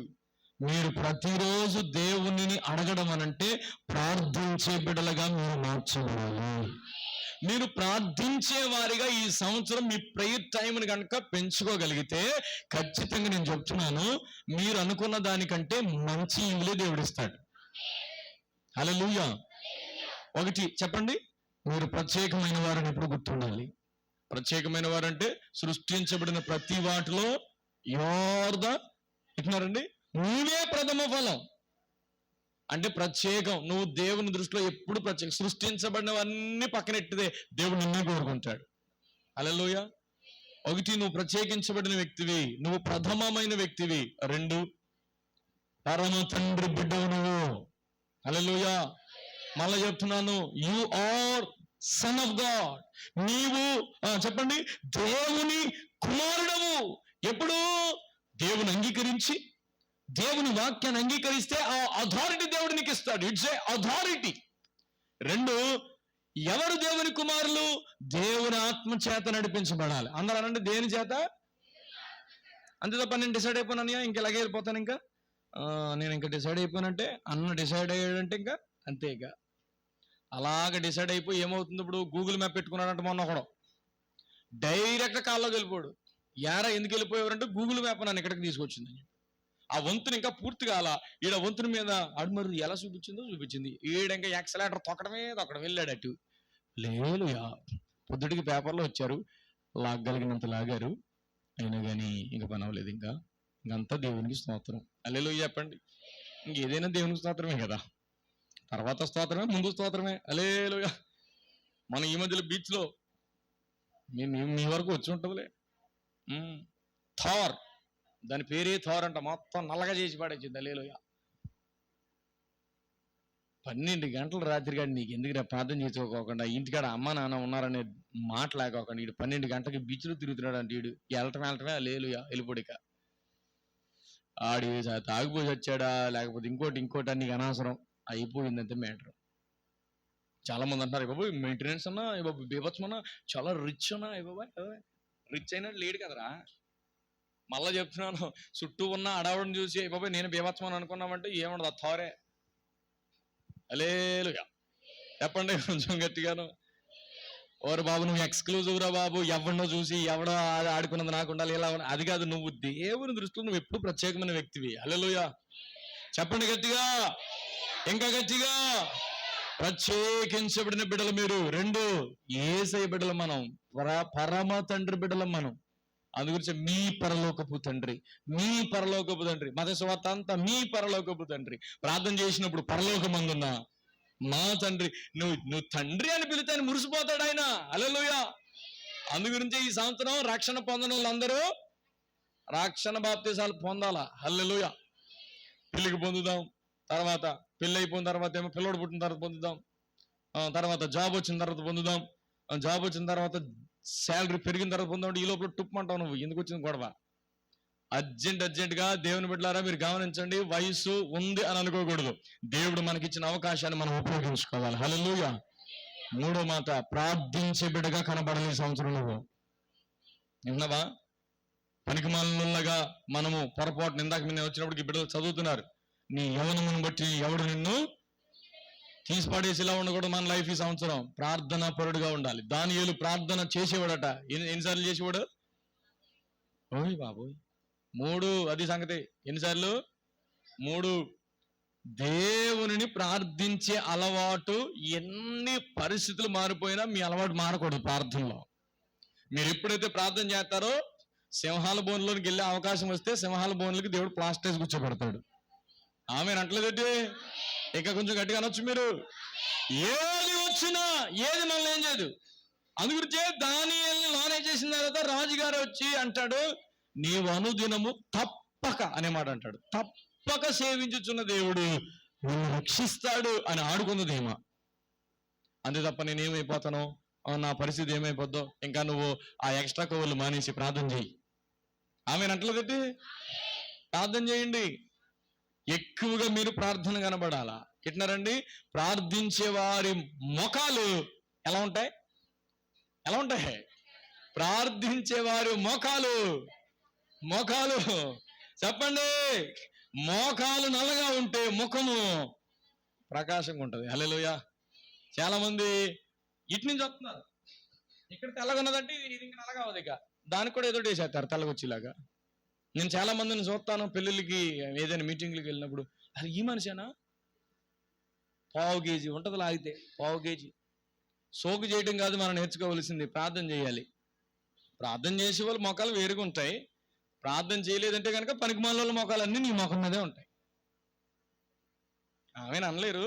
మీరు ప్రతిరోజు దేవునిని అడగడం అనంటే ప్రార్థించే బిడ్డలుగా మీరు మార్చుకోవాలి. మీరు ప్రార్థించే వారిగా ఈ సంవత్సరం మీ ప్రేయర్ టైంని కనుక పెంచుకోగలిగితే ఖచ్చితంగా నేను చెప్తున్నాను, మీరు అనుకున్న దానికంటే మంచి ఈవులే దేవుడిస్తాడు. హల్లెలూయా. ఒకటి చెప్పండి, మీరు ప్రత్యేకమైన వారిని ఎప్పుడు గుర్తుండాలి. ప్రత్యేకమైన వారంటే సృష్టించబడిన ప్రతి వాటిలో ఇస్తున్నారండి నీవే ప్రథమ ఫలం. అంటే ప్రత్యేకం. నువ్వు దేవుని దృష్టిలో ఎప్పుడు ప్రత్యేకం. సృష్టించబడినవన్నీ పక్కనెట్టిదే దేవుడు నిన్నే కోరుకుంటాడు. హల్లెలూయా. ఒకటి, నువ్వు ప్రత్యేకించబడిన వ్యక్తివి, నువ్వు ప్రథమమైన వ్యక్తివి. 2, పరమ తండ్రి బిడ్డవు నువ్వు. హల్లెలూయా. మళ్ళా చెప్తున్నాను, you are son of God. నీవు చెప్పండి దేవుని కుమారుడవు. ఎప్పుడు దేవుని అంగీకరించి దేవుని వాక్యాన్ని అంగీకరిస్తే ఆ అథారిటీ దేవుడు నీకు ఇస్తాడు. It's a authority. 2, ఎవరు దేవుని కుమారులు? దేవుని ఆత్మ చేత నడిపించబడాలి. అందరూ అనండి దేని చేత. అంతే తప్ప నేను డిసైడ్ అయిపోయినా ఇంక ఇలాగే వెళ్ళిపోతాను. ఇంకా నేను ఇంకా డిసైడ్ అయిపోయినంటే అన్న డిసైడ్ అయ్యాడంటే ఇంకా అంతే. ఇక అలాగ డిసైడ్ అయిపోయి ఏమవుతుంది, ఇప్పుడు గూగుల్ మ్యాప్ పెట్టుకున్నాడంటే మొన్న ఒకడు డైరెక్ట్ కాల్లోకి వెళ్ళిపోడు. యారా ఎందుకు వెళ్ళిపోయేవారంటే గూగుల్ మ్యాప్ నన్ను ఇక్కడికి తీసుకొచ్చిందని. ఆ వంతుని ఇంకా పూర్తిగా అలా ఈడ వంతుని మీద అడుమరు ఎలా చూపించిందో చూపించింది. ఈడంకా యాక్సలేటర్ తొక్కడం వెళ్ళాడు అటు. లేలుయా. పొద్దుటికి పేపర్లో వచ్చారు, లాగలిగినంత లాగారు, అయినా కానీ ఇంకా పని అవ్వలేదు. ఇంకంతా దేవునికి స్తోత్రం. హల్లెలూయా చెప్పండి. ఇంకేదైనా దేవునికి స్తోత్రమే కదా. తర్వాత స్తోత్రమే, ముందు స్తోత్రమే. హల్లెలూయా. మన ఈ మధ్యలో బీచ్లో మీ వరకు వచ్చి ఉంటుందిలే థార్, దాని పేరే థార్ అంట. మొత్తం నల్లగా చేసి పాడేసింది. హల్లెలూయా. 12 గంటలు రాత్రి కాదు నీకు ఎందుకు ప్రార్థన చేసుకోకుండా ఇంటికాడ అమ్మ నాన్న ఉన్నారనే మాట లేకోకుండా వీడు 12 గంటలకి బీచ్లో తిరుగుతున్నాడు అంటే వీడు వెళ్ళటమే హల్లెలూయా వెళ్ళిపోడిక. ఆడి తాగిపోయి వచ్చాడా లేకపోతే ఇంకోటి నీకు అనవసరం అయిపోయిందంతే మ్యాటర్. చాలా మంది అంటారు బాబు మెయింటెనెన్స్ అన్నా బాబు బీభత్సమన్నా చాలా రిచ్ అన్నా బాబాయ్. రిచ్ అయినా లేడు కదరా. మళ్ళా చెప్తున్నాను, చుట్టూ ఉన్న అడవుడిని చూసి బాబాయ్ నేను బీభత్సమని అనుకున్నామంటే ఏముండదు, థారే. హల్లెలూయా చెప్పండి కొంచెం గట్టిగాను. ఓరు బాబు నువ్వు ఎక్స్క్లూజివ్ రా బాబు, ఎవరినో చూసి ఎవడో ఆడుకున్నది నాకు ఉండాలి ఇలా అది కాదు. నువ్వు దేవుని దృష్టిలో నువ్వు ఎప్పుడు ప్రత్యేకమైన వ్యక్తివి. హల్లెలూయా చెప్పండి గట్టిగా, ఇంకా గట్టిగా. ప్రత్యేకించబడిన బిడ్డలు మీరు. 2, యేసయ్య బిడ్డలు మనం, పరమ తండ్రి బిడ్డలం మనం. అందుగురించి మీ పరలోకపు తండ్రి, మీ పరలోకపు తండ్రి. మత సువార్త అంతా మీ పరలోకపు తండ్రి. ప్రార్థన చేసినప్పుడు పరలోకమందున్న మా తండ్రి, నువ్వు తండ్రి అని పిలితే ఆయన మురిసిపోతాడు ఆయన. హల్లెలూయా. అందుగురించి ఈ సంవత్సరం రక్షణ పొందిన వాళ్ళందరూ రక్షణ బాప్తిసాలు పొందాలా. హల్లెలూయా. పెళ్లికి పొందుదాం, తర్వాత పెళ్ళి అయిపోయిన తర్వాత ఏమో పిల్లడు పుట్టిన తర్వాత పొందుదాం, తర్వాత జాబ్ వచ్చిన తర్వాత పొందుదాం, జాబ్ వచ్చిన తర్వాత శాలరీ పెరిగిన తర్వాత పొందాం. ఈ లోపల టుప్పమంటావు నువ్వు. ఎందుకు వచ్చింది గొడవ? అర్జెంటుగా దేవుని బిడ్డలారా మీరు గమనించండి, వయసు ఉంది అని అనుకోకూడదు. దేవుడు మనకిచ్చిన అవకాశాన్ని మనం ఉపయోగించుకోవాలి. హల్లెలూయా. 3వ మాట, ప్రార్థించే బిడ్డగా కనబడాలి ఈ సంవత్సరం. నువ్వు విన్నావా? పనికిమాలినలాగా మనము పొరపాటున ఇందాక నిన్న వచ్చినప్పటికి బిడ్డలు చదువుతున్నారు, నీ యవ్వనమును బట్టి ఎవడు నిన్ను తీసి పడేసేలా ఉండకూడదు మన లైఫ్. ఈ సంవత్సరం ప్రార్థనా పరుడుగా ఉండాలి. దానియేలు ప్రార్థన చేసేవాడట. ఎన్నిసార్లు చేసేవాడు? ఓయ్ బాబోయ్, 3. అది సంగతి. ఎన్నిసార్లు? 3. దేవునిని ప్రార్థించే అలవాటు, ఎన్ని పరిస్థితులు మారిపోయినా మీ అలవాటు మారకూడదు ప్రార్థనలో. మీరు ఎప్పుడైతే ప్రార్థన చేస్తారో సింహాల బోన్లోకి వెళ్ళే అవకాశం వస్తే సింహాల బోన్లకి దేవుడు ప్లాస్టేజ్ కూర్చోబెడతాడు. ఆమె అంటలేదంటే ఇంకా కొంచెం గట్టిగా అనొచ్చు మీరు. ఏది వచ్చినా ఏది మనల్ని ఏం చేయదు. అందుగురించే దానియేలుని లోనే చేసిన తర్వాత రాజుగారు వచ్చి అంటాడు, నీవు అనుదినము తప్పక అనే మాట అంటాడు. తప్పక సేవించుచున్న దేవుడు నిన్ను రక్షిస్తాడు అని ఆడుకున్నదేమా. అంతే తప్ప నేనేమైపోతాను, నా పరిస్థితి ఏమైపోద్దో, ఇంకా నువ్వు ఆ ఎక్స్ట్రా కవర్లు మానేసి ప్రార్థన చేయి. ఆమె అంటలేదంటే ప్రార్థన చేయండి. ఎక్కువగా మీరు ప్రార్థన కనబడాలా. ఎట్నారండి? ప్రార్థించే వారి ముఖాలు ఎలా ఉంటాయి? ఎలా ఉంటాయి? ప్రార్థించే వారి ముఖాలు చెప్పండి. మోకాలు నల్లగా ఉంటే ముఖము ప్రకాశంగా ఉంటుంది. హల్లెలూయా. చాలా మంది ఇటు నుంచి వస్తున్నారు, ఇక్కడ తెల్లగా ఉన్నదంటే ఇది ఇంకా నల్లగా ఉంది, ఇక దానికి కూడా ఏదో వేసేస్తారు తెల్లగొచ్చేలాగా. నేను చాలా మందిని చూస్తాను పెళ్ళిళ్ళకి, ఏదైనా మీటింగ్లకి వెళ్ళినప్పుడు, అది ఈ మనిషేనా? 1/2 kg ఉంటుంది లాగితే, 1/2 kg. సోకు చేయడం కాదు మనం నేర్చుకోవలసింది, ప్రార్థన చేయాలి. ప్రార్థన చేసే వాళ్ళు మొఖాలు వేరుగా ఉంటాయి. ప్రార్థన చేయలేదంటే కనుక పనికిమాల వాళ్ళ మొఖాలన్నీ నీ ముఖం మీదే ఉంటాయి. ఆమె అనలేరు,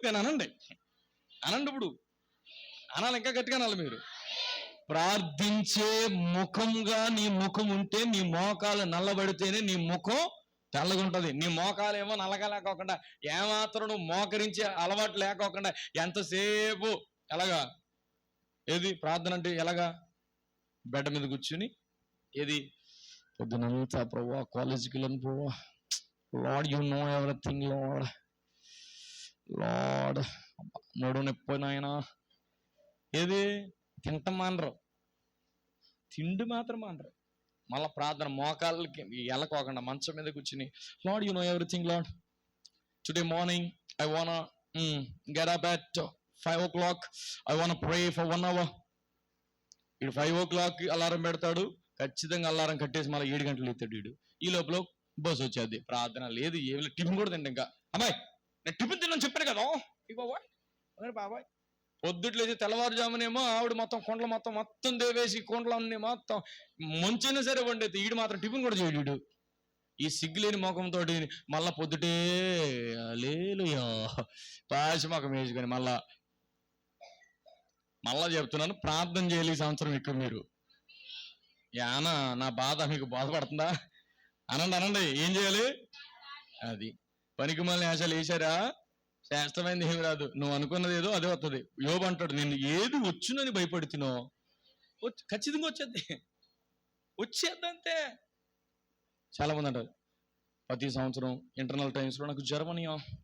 నేను అనండి. ఇప్పుడు అనాలి, ఇంకా గట్టిగా అనాలి మీరు. ప్రార్థించే ముఖంగా నీ ముఖం ఉంటే, నీ మోకాలు నల్లబడితేనే నీ ముఖం తెల్లగా ఉంటుంది. నీ మోకాలు ఏమో నల్లగా లేకోకుండా, ఏమాత్రం నువ్వు మోకరించే అలవాటు లేకోకుండా ఎంతసేపు ఎలాగా, ఏది ప్రార్థన అంటే ఎలాగా, బెడ్ మీద కూర్చుని, ఏది పొద్దునంతా ప్రభా కాలేజీకి వెళ్ళను ప్రభా, lord you know everything lord నడు నొప్పినాయనా, ఏది తింటం మానరు, తిండి మాత్రం మానరు. మళ్ళీ ప్రార్థన మోకాళ్ళకి ఎలకోకుండా మంచం మీద కూర్చుని, Lord you know everything Lord, today morning I wanna get up at 5 o'clock, I wanna pray for 1 hour. ఇడు 5 o'clock అలారం పెడతాడు, ఖచ్చితంగా అలారం కట్టేసి మళ్ళీ 7 గంటలు ఎత్తాడు వీడు. ఈ లోపల బస్సు వచ్చేది, ప్రార్థన లేదు, ఏమి టిఫిన్ కూడా తింటా. ఇంకా అమ్మాయి నేను టిఫిన్ తిన్నాను చెప్పాను కదా బాబాయ్. పొద్దుట్లేసి తెల్లవారుజామునేమో ఆవిడ మొత్తం కుండలు మొత్తం దేవేసి కుండలన్నీ మొత్తం మంచిగా సరే వండేది, ఈడు మాత్రం టిఫిన్ కూడా చేయడు. ఈ సిగ్గులేని ముఖంతో మళ్ళా పొద్దుటే లేలుయా పాసి ముఖం వేసుకొని మళ్ళా చెప్తున్నాను, ప్రార్థన చేయాలి ఈ సంవత్సరం ఎక్కువ మీరు. యానా నా బాధ మీకు బాధపడుతుందా? అనండి ఏం చేయాలి? అది పనికి మళ్ళీ ఆశలు వేసారా, శాస్త్రమైంది ఏమి రాదు, నువ్వు అనుకున్నది ఏదో అదే వస్తుంది. యోబు అంటాడు, నేను ఏది వచ్చునని భయపడుతున్నో ఖచ్చితంగా వచ్చేద్దంతే. చాలా మంది అంటారు ప్రతి సంవత్సరం ఇంటర్నల్ టైమ్స్లో నాకు జ్వరం,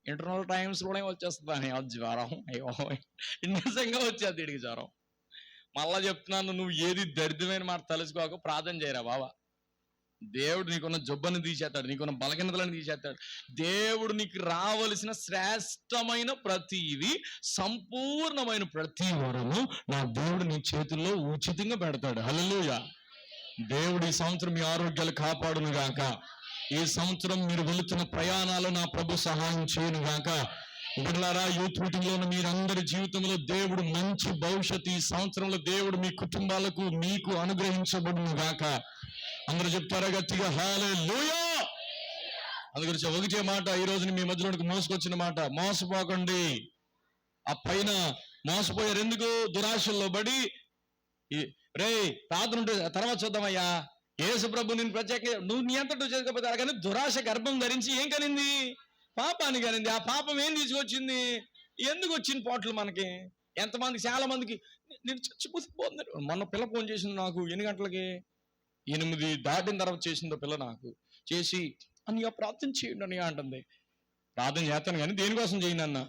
ఇంటర్నల్ టైమ్స్లోనే వచ్చేస్తుంది అని. జ్వరం అయ్యో నిజంగా వచ్చేది వీడికి జ్వరం. మళ్ళా చెప్తున్నాను, నువ్వు ఏది దరిద్రమైన మాట తలుసుకోక ప్రార్థన చేయరా బాబా. దేవుడు నీకున్న జబ్బను తీసేస్తాడు, నీకున్న బలహీనతలను తీసేస్తాడు. దేవుడు నీకు రావలసిన శ్రేష్టమైన ప్రతివి, సంపూర్ణమైన ప్రతి వరము నా దేవుడు నీ చేతుల్లో ఉచితంగా పెడతాడు. హల్లెలూయా. దేవుడు ఈ సంవత్సరం మీ ఆరోగ్యాలు కాపాడును గాక. ఈ సంవత్సరం మీరు వెళుతున్న ప్రయాణాలు నా ప్రభు సహాయం చేయను గాక. బిడ్డలారా, యూత్ మీటింగ్ లో ఉన్న మీరందరి జీవితంలో దేవుడు మంచి భవిష్యత్తు ఈ సంవత్సరంలో దేవుడు మీ కుటుంబాలకు మీకు అనుగ్రహించబడును గాక. అందరూ చెప్తారా గట్టిగా హల్లెలూయా. అందుగురించి ఒకటే మాట ఈ రోజున మీ మధ్యలోకి మోసుకొచ్చిన మాట, మోసపోకండి. ఆ పైన మోసపోయారు ఎందుకు? దురాశల్లో పడి, రే ప్రార్థన ఉంటే తర్వాత చూద్దామయ్యా, యేసు ప్రభు నేను ప్రత్యేక నువ్వు నీ అంతటూ చేసుకోకపోతే, కానీ దురాశ గర్భం ధరించి ఏం కనింది? పాపాన్ని కనింది. ఆ పాపం ఏం తీసుకొచ్చింది? ఎందుకు వచ్చింది పోట్లు మనకి? ఎంతమందికి, చాలా మందికి నేను చచ్చిపోతుంది. మొన్న పిల్ల ఫోన్ చేసింది నాకు 8 గంటలకి, 8 దాటిన తర్వాత చేసిందో పిల్ల నాకు చేసి, అన్నయ్య ప్రార్థన చేయండి అన్నయ్య అంటుంది. ప్రార్థన చేస్తాను కానీ దేనికోసం చేయండి అన్న?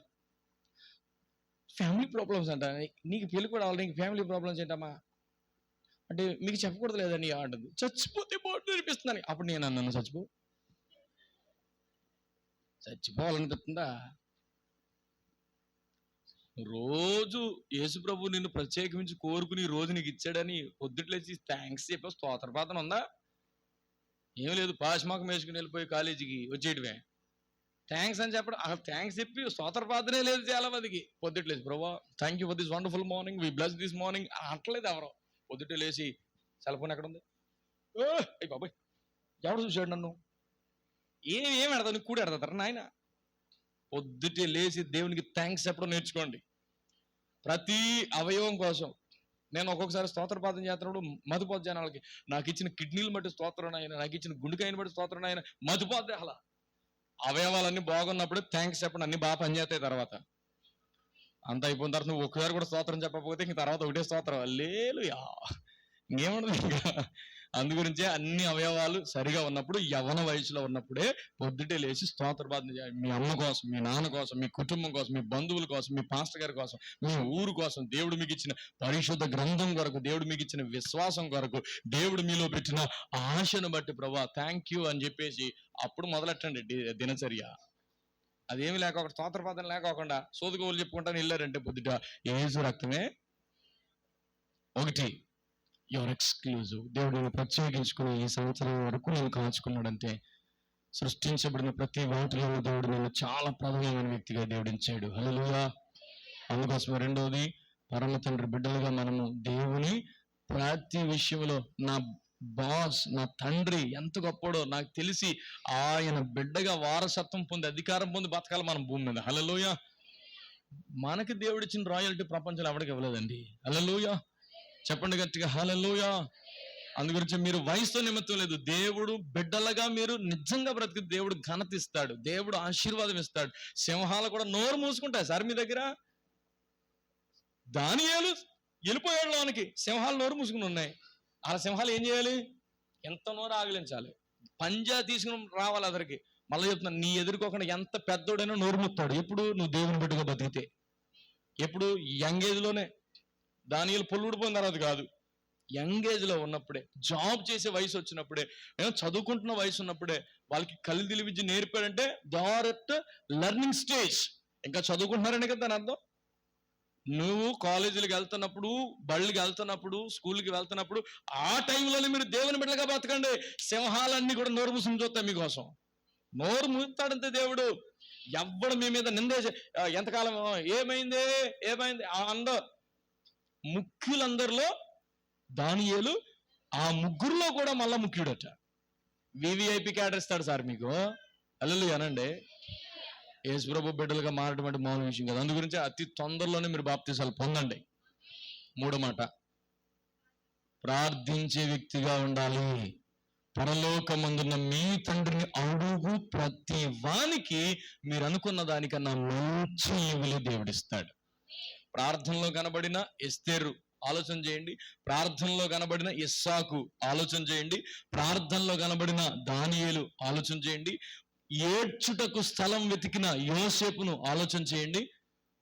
ఫ్యామిలీ ప్రాబ్లమ్స్ అంట. నీకు పెళ్ళి కూడా అవ్వాలి, నీకు ఫ్యామిలీ ప్రాబ్లమ్స్ ఏంటమ్మా అంటే మీకు చెప్పకూడదు లేదని అంటుంది. చచ్చిపోతే బాగుంటుంది అనిపిస్తుందని. అప్పుడు నేను అన్నాను, చచ్చిపోవాలనిపిస్తుందా? రోజు యేసు ప్రభు నిన్ను ప్రత్యేకించి కోరుకుని ఈ రోజు నీకు ఇచ్చాడని పొద్దుట్లేసి థ్యాంక్స్ చెప్పి స్తోత్ర ప్రార్థన ఉందా? ఏం లేదు, పాశమాకం వేసుకుని వెళ్ళిపోయి కాలేజీకి వచ్చేయటమే. థ్యాంక్స్ అని చెప్పడం, అసలు థ్యాంక్స్ చెప్పి స్తోత్ర ప్రార్థనే లేదు చాలా మందికి. పొద్దుట్లేసి ప్రభా thank you for this wonderful morning, we bless this morning అంటలేదు ఎవరో. పొద్దుటే లేచి సెల్ ఫోన్ ఎక్కడ ఉంది, అయ్యి బాబాయ్ ఎవడు చూశాడు నన్ను, ఏం ఎడతావు నీకు కూడా ఎడతారు నాయన. పొద్దుటే లేచి దేవునికి థ్యాంక్స్ చెప్పడం నేర్చుకోండి. ప్రతి అవయవం కోసం. నేను ఒక్కొక్కసారి స్తోత్ర ప్రార్థన చేస్తున్నప్పుడు మధుపోద్ది జనాలకి, నాకు ఇచ్చిన కిడ్నీలు బట్టి స్తోత్రం ఆయన, నాకు ఇచ్చిన గుండెకాయని బట్టి స్తోత్రం ఆయన, మధుపోద్ది. అలా అవయవాలన్నీ బాగున్నప్పుడు థ్యాంక్స్ చెప్పండి, అన్ని బాగా పనిచేస్తాయి. తర్వాత అంత అయిపోయిన తర్వాత నువ్వు ఒక్కసారి కూడా స్తోత్రం చెప్పకపోతే ఇంక తర్వాత ఒకటే స్తోత్రం హల్లెలూయా ఇంకేముండదు ఇంకా. అందుగురించే అన్ని అవయవాలు సరిగా ఉన్నప్పుడు, యవ్వన వయసులో ఉన్నప్పుడే పొద్దుటే లేచి స్తోత్ర ప్రార్థన చేయాలి. మీ అమ్మ కోసం, మీ నాన్న కోసం, మీ కుటుంబం కోసం, మీ బంధువుల కోసం, మీ పాస్టర్ గారి కోసం, మీ ఊరు కోసం, దేవుడు మీకు ఇచ్చిన పరిశుద్ధ గ్రంథం కొరకు, దేవుడు మీకు ఇచ్చిన విశ్వాసం కొరకు, దేవుడు మీలో పెట్టిన ఆశను బట్టి ప్రభువా థ్యాంక్ యూ అని చెప్పేసి అప్పుడు మొదలెట్టండి దినచర్య. అదేమి లేకపోతే స్తోత్ర ప్రార్థన లేకోకుండా సోదుకోలు చెప్పుకుంటాను వెళ్ళారంటే పొద్దుట యేసు రక్తమే ఒకటి, యువర్ ఎక్స్క్లూజివ్. దేవుడు నేను ప్రత్యేకించుకుని ఈ సంవత్సరం వరకు నేను కాచుకున్నాడంటే, సృష్టించబడిన ప్రతి వాటిలో దేవుడు నేను చాలా ప్రధానమైన వ్యక్తిగా దేవుడించాడు. హల్లెలూయా. అందుకోసం రెండవది, పరమ తండ్రి బిడ్డలుగా మనము దేవుని ప్రతి విషయంలో, నా బాస్, నా తండ్రి ఎంత గొప్పడో నాకు తెలిసి ఆయన బిడ్డగా వారసత్వం పొంది అధికారం పొంది బతకాలి మనం భూమి మీద. హల్లెలూయా. మనకి దేవుడు ఇచ్చిన రాయల్టీ ప్రపంచంలో ఎవరికి ఇవ్వలేదండి. హల్లెలూయా. చెప్పండి గట్టిగా హల్లెలూయా. అందుగురించి మీరు వయసుతో నిమిత్తం లేదు, దేవుడు బిడ్డలుగా మీరు నిజంగా బ్రతికి దేవుడు ఘనత ఇస్తాడు, దేవుడు ఆశీర్వాదం ఇస్తాడు. సింహాలు కూడా నోరు మూసుకుంటాయి సార్ మీ దగ్గర. దానియేలు వెళ్ళిపోయాడు లోనికి, సింహాలు నోరు మూసుకుని ఉన్నాయి. ఆ సింహాలు ఏం చేయాలి, ఎంత నోరు ఆగిలించాలి, పంజా తీసుకుని రావాలి అదరికి. మళ్ళీ చెప్తున్నాను, నీ ఎదుర్కోకుండా ఎంత పెద్దోడైనా నోరు ముత్తాడు. ఎప్పుడు నువ్వు దేవుని బిడ్డగా బతికితే, ఎప్పుడు యంగ్ ఏజ్ లోనే. దానియేలు పొల్లుడిపోయిన తర్వాత కాదు, యంగ్ ఏజ్ లో ఉన్నప్పుడే, జాబ్ చేసే వయసు వచ్చినప్పుడే, చదువుకుంటున్న వయసు ఉన్నప్పుడే వాళ్ళకి కలిదిలి విద్య నేర్పాడంటే డైరెక్ట్ లెర్నింగ్ స్టేజ్. ఇంకా చదువుకుంటున్నారని కదా దాని అర్థం. నువ్వు కాలేజీలకు వెళ్తున్నప్పుడు, బళ్ళకి వెళ్తున్నప్పుడు, స్కూల్కి వెళ్తున్నప్పుడు ఆ టైంలోనే మీరు దేవుని బిడ్డలుగా బతకండి. సింహాలన్నీ కూడా నోరు మూసుకుని చూస్తాయి మీకోసం. నోరు మూస్తాడంతే దేవుడు. ఎవ్వడు మీ మీద నిందేసి ఎంతకాలం ఏమైంది అందరూ ముఖ్యులందరిలో దానియేలు ఆ ముగ్గురులో కూడా మళ్ళా ముఖ్యుడట. వివిఐపి క్యాడర్ ఇస్తాడు సార్ మీకు. హల్లెలూయా అనండి. యేసు ప్రభు బిడ్డలుగా మారడం అంటే మామూలు విషయం కదా. అందు గురించి అతి తొందరలోనే మీరు బాప్తిసాలు పొందండి. మూడో మాట, ప్రార్థించే వ్యక్తిగా ఉండాలి. పరలోకమందున్న మీ తండ్రిని అడుగు ప్రతి వానికి మీరు అనుకున్న దానికన్నా మంచి ఈవులు దేవుడిస్తాడు. ప్రార్థనలో కనబడిన ఎస్తేరు ఆలోచన చేయండి, ప్రార్థనలో కనబడిన ఇస్సాకు ఆలోచన చేయండి, ప్రార్థనలో కనబడిన దానియేలు ఆలోచన చేయండి, ఏడ్చుటకు స్థలం వెతికిన యోసేపును ఆలోచన చేయండి.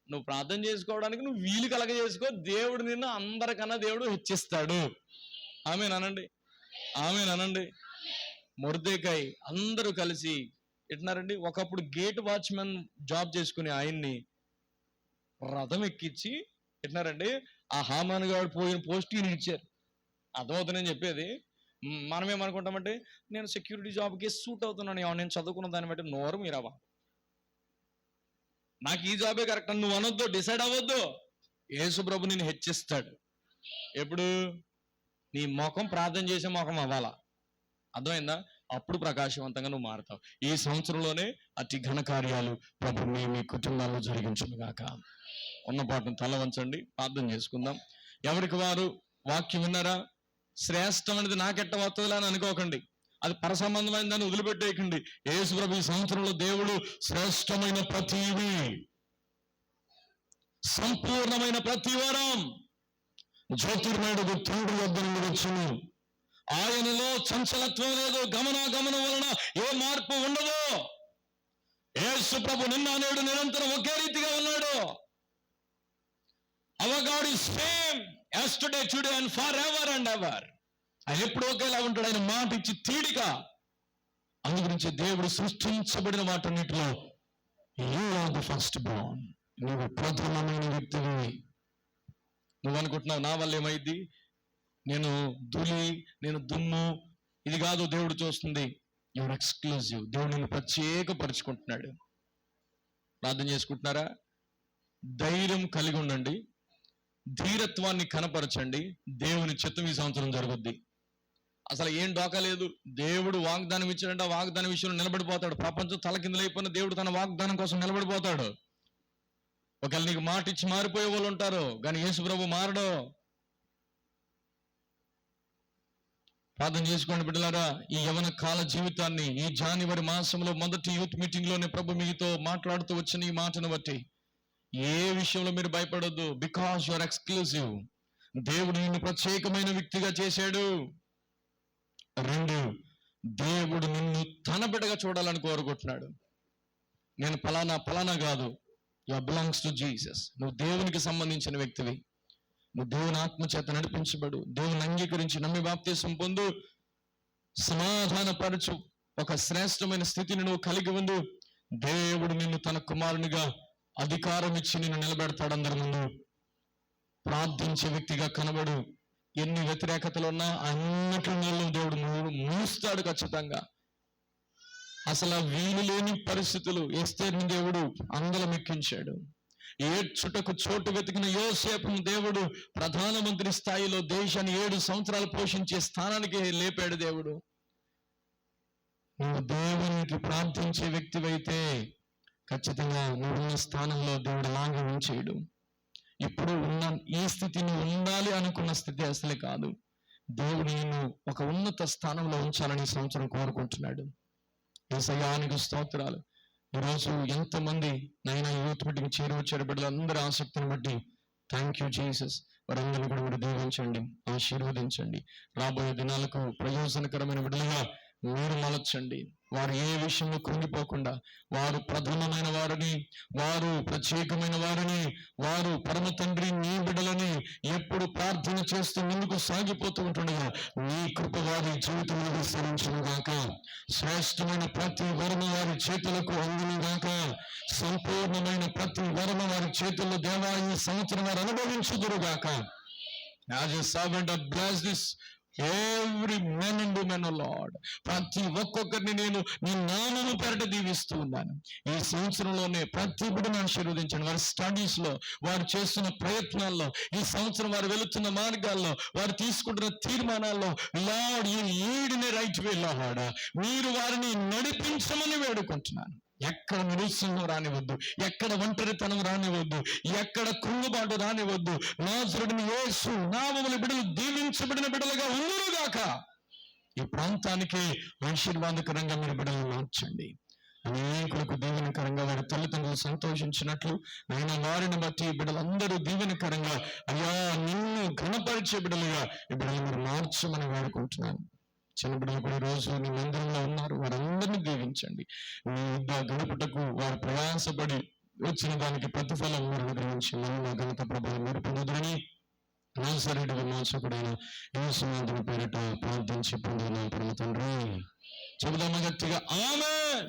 నువ్వు ప్రార్థన చేసుకోవడానికి నువ్వు వీలు కలగజేసుకో, దేవుడు నిన్ను అందరికన్నా దేవుడు హెచ్చిస్తాడు. ఆమేన్ అనండి. మొర్దెకాయి అందరూ కలిసి ఎట్టినారండి, ఒకప్పుడు గేట్ వాచ్మెన్ జాబ్ చేసుకుని ఆయన్ని రథం ఎక్కించి ఎట్టినారండి, ఆ హామాన్ గారు పోయిన పోస్ట్ ఈయన ఇచ్చారు. అర్థమవుతుందని చెప్పేది. మనం ఏమనుకుంటామంటే, నేను సెక్యూరిటీ జాబ్కి సూట్ అవుతున్నాను, నేను చదువుకున్న దాన్ని బట్టి నోరు మీరవా, నాకు ఈ జాబే కరెక్ట్ అని నువ్వు అనొద్దు, డిసైడ్ అవ్వద్దు. యేసు ప్రభు నిన్ను హెచ్చిస్తాడు. ఎప్పుడు నీ ముఖం ప్రార్థన చేసే ముఖం అవ్వాలా. అర్థమైందా? అప్పుడు ప్రకాశవంతంగా నువ్వు మారుతావు. ఈ సంవత్సరంలోనే అతి ఘన కార్యాలు ప్రభు మీ కుటుంబాల్లో జరిగించును గాక. ఉన్న పాటను తల వంచండి, ప్రార్థన చేసుకుందాం. ఎవరికి వారు వాక్యం విన్నారా? శ్రేష్టం అనేది నాకెట్ట వస్తుందిలే అని అనుకోకండి, అది పరసంబంధమైన దాన్ని వదిలిపెట్టేయకండి. యేసు ప్రభు ఈ సంవత్సరంలో దేవుడు శ్రేష్టమైన ప్రతివి, సంపూర్ణమైన ప్రతి వరం జ్యోతిర్మయుడు తండ్రి వద్ద నుండి వచ్చును. ఆయనలో చంచలత్వం లేదు, గమనం వలన ఏ మార్పు ఉండదు. యేసు ప్రభు నిన్న నేడు నిరంతరం ఒకే రీతిగా ఉన్నాడు. Hour God is same yesterday, today and for ever and ever. ఆయన ఎప్పుడు ఒకేలా ఉంటాడు. ఆయన మాట ఇచ్చి తీడిక. అందుగురించి దేవుడు సృష్టించబడిన వాటన్నిటిలో you are the first born. నువ్వు ప్రథమమైన వ్యక్తివి. నువ్వు అనుకుంటున్నావు నా వల్ల ఏమైంది, నేను ధూళి, నేను దుమ్ము, ఇది కాదు దేవుడు చూస్తుంది. Your exclusive. దేవుడు నిన్ను ప్రత్యేకపరుచుకుంటున్నాడు. ప్రార్థన చేసుకుంటున్నారా? ధైర్యం కలిగి ఉండండి, ధీరత్వాన్ని కనపరచండి. దేవుని చిత్తం ఈ సంవత్సరం జరుగుద్ది. అసలు ఏం డోకా లేదు. దేవుడు వాగ్దానం ఇచ్చాడంటే ఆ వాగ్దానం విషయంలో నిలబడిపోతాడు. ప్రపంచం తలకిందులైపోయిన దేవుడు తన వాగ్దానం కోసం నిలబడిపోతాడు. ఒకవేళ నీకు మాట ఇచ్చి మారిపోయే వాళ్ళు ఉంటారు, కానీ యేసు ప్రభు మారడు. ప్రార్థన చేసుకోండి బిడ్డలారా. ఈ యవన కాల జీవితాన్ని ఈ జనవరి మాసంలో మొదటి యూత్ మీటింగ్ లోనే ప్రభు మీతో మాట్లాడుతూ వచ్చిన ఈ మాటను బట్టి ఏ విషయంలో మీరు భయపడొద్దు. Because you are exclusive. దేవుడు నిన్ను ప్రత్యేకమైన వ్యక్తిగా చేశాడు. 2, దేవుడు నిన్ను తన బిడ్డగా చూడాలని కోరుకుంటున్నాడు. నేను ఫలానా కాదు. You belongs to Jesus. నువ్వు దేవునికి సంబంధించిన వ్యక్తివి. నువ్వు దేవుని ఆత్మ చేత నడిపించబడు. దేవుని అంగీకరించి నమ్మి బాప్తీసం పొందు. సమాధానపరచు ఒక శ్రేష్టమైన స్థితిని నువ్వు కలిగి ఉండు. దేవుడు నిన్ను తన కుమారునిగా అధికారం ఇచ్చి నిన్ను నిలబెడతాడు. అందరి ముందు ప్రార్థించే వ్యక్తిగా కనబడు. ఎన్ని వ్యతిరేకతలు ఉన్నా అన్నిటిలో దేవుడు మూస్తాడు ఖచ్చితంగా. అసలు వీలు లేని పరిస్థితులు ఎస్తేర్ని దేవుడు అందలం ఎక్కించాడు. ఏడ్చుటకు చోటు వెతికిన యోసేపును దేవుడు ప్రధానమంత్రి స్థాయిలో దేశాన్ని 7 సంవత్సరాలు పోషించే స్థానానికి లేపాడు దేవుడు. నువ్వు దేవునికి ప్రార్థించే వ్యక్తివైతే ఖచ్చితంగా నువ్వున్న స్థానంలో దేవుడు అలాగే ఉంచేయడు. ఇప్పుడు ఉన్న ఈ స్థితిని ఉండాలి అనుకున్న స్థితి అసలే కాదు. దేవుడు నిన్ను ఒక ఉన్నత స్థానంలో ఉంచాలని ఈ సంవత్సరం కోరుకుంటున్నాడు. యేసయ్యానికి స్తోత్రాలు. ఈరోజు ఎంతమంది నైనా యూత్ మీటింగ్ చేరువచ్చారు బిడ్డలందరి ఆసక్తిని బట్టి థ్యాంక్ యూ జీసస్. వారందరినీ కూడా మీరు దీవించండి, ఆశీర్వదించండి. రాబోయే దినాలకు ప్రయోజనకరమైన బిడ్డలుగా మీరు మలచండి. వారు ఏ విషయంలో కృంగిపోకుండా, వారు ప్రథమమైన వారిని, వారు ప్రత్యేకమైన వారిని, వారు పరమ తండ్రి నీ బిడ్డలని ఎప్పుడు ప్రార్థన చేస్తూ ముందుకు సాగిపోతూ ఉంటుండగా నీ కృప వారి జీవితంలో విస్తరించును గాక. శ్రేష్టమైన ప్రతి వరమ వారి చేతులకు అందును గాక. సంపూర్ణమైన ప్రతి వరమ వారి చేతుల్లో దేవా ఈ సంవత్సరం వారు అనుభవించుదురు గాక. As a servant of bless this every man and woman, O Lord. ప్రతి ఒక్కొక్కరిని నేను నీ నామము పేరట దీవిస్తూ ఉన్నాను. ఈ సంవత్సరంలోనే ప్రతి బిడ్డను ఆశీర్వదించండి. వారి స్టడీస్ లో, వారు చేస్తున్న ప్రయత్నాల్లో, ఈ సంవత్సరం వారు వెళుతున్న మార్గాల్లో, వారు తీసుకుంటున్న తీర్మానాల్లో Lord you lead in a right way Lord. మీరు వారిని నడిపించమని వేడుకుంటున్నాను. ఎక్కడ నిరుత్సాహం రానివద్దు, ఎక్కడ ఒంటరితనం రానివద్దు, ఎక్కడ కృంగుబాటు రానివద్దు. నాజరుడైన యేసు నామములో బిడ్డలు దీవించబడిన బిడ్డలుగా ఉండురుగాక. ఈ ప్రాంతానికి ఆశీర్వాదకరంగా మీరు బిడ్డలు మార్చండి. అనేకులకు దీవెనకరంగా వారి తల్లిదండ్రులు సంతోషించినట్లు అయినా వారిని బట్టి బిడ్డలందరూ దీవెనకరంగా అయ్యా నిన్ను ఘనపరిచే బిడ్డలుగా ఈ బిడ్డలు మీరు మార్చమని వేడుకుంటున్నాను. చిన్న బిడ్డలు కూడా రోజు నీ మందిరంలో ఉన్నారు, వారందరినీ దీవించండి. నీ యుద్ధ గడుపుటకు వారు ప్రయాసపడి వచ్చిన దానికి ప్రతిఫలం మీరు అనుగ్రహించి మహిమ ఘనత ప్రభావం మీరు పొందుదని నాజరేయుడు విమోచకుడైన యేసునాథుని పేరిట ప్రార్థించి పొందిన పరమ తండ్రి. చెబుదామా గట్టిగా ఆమేన్.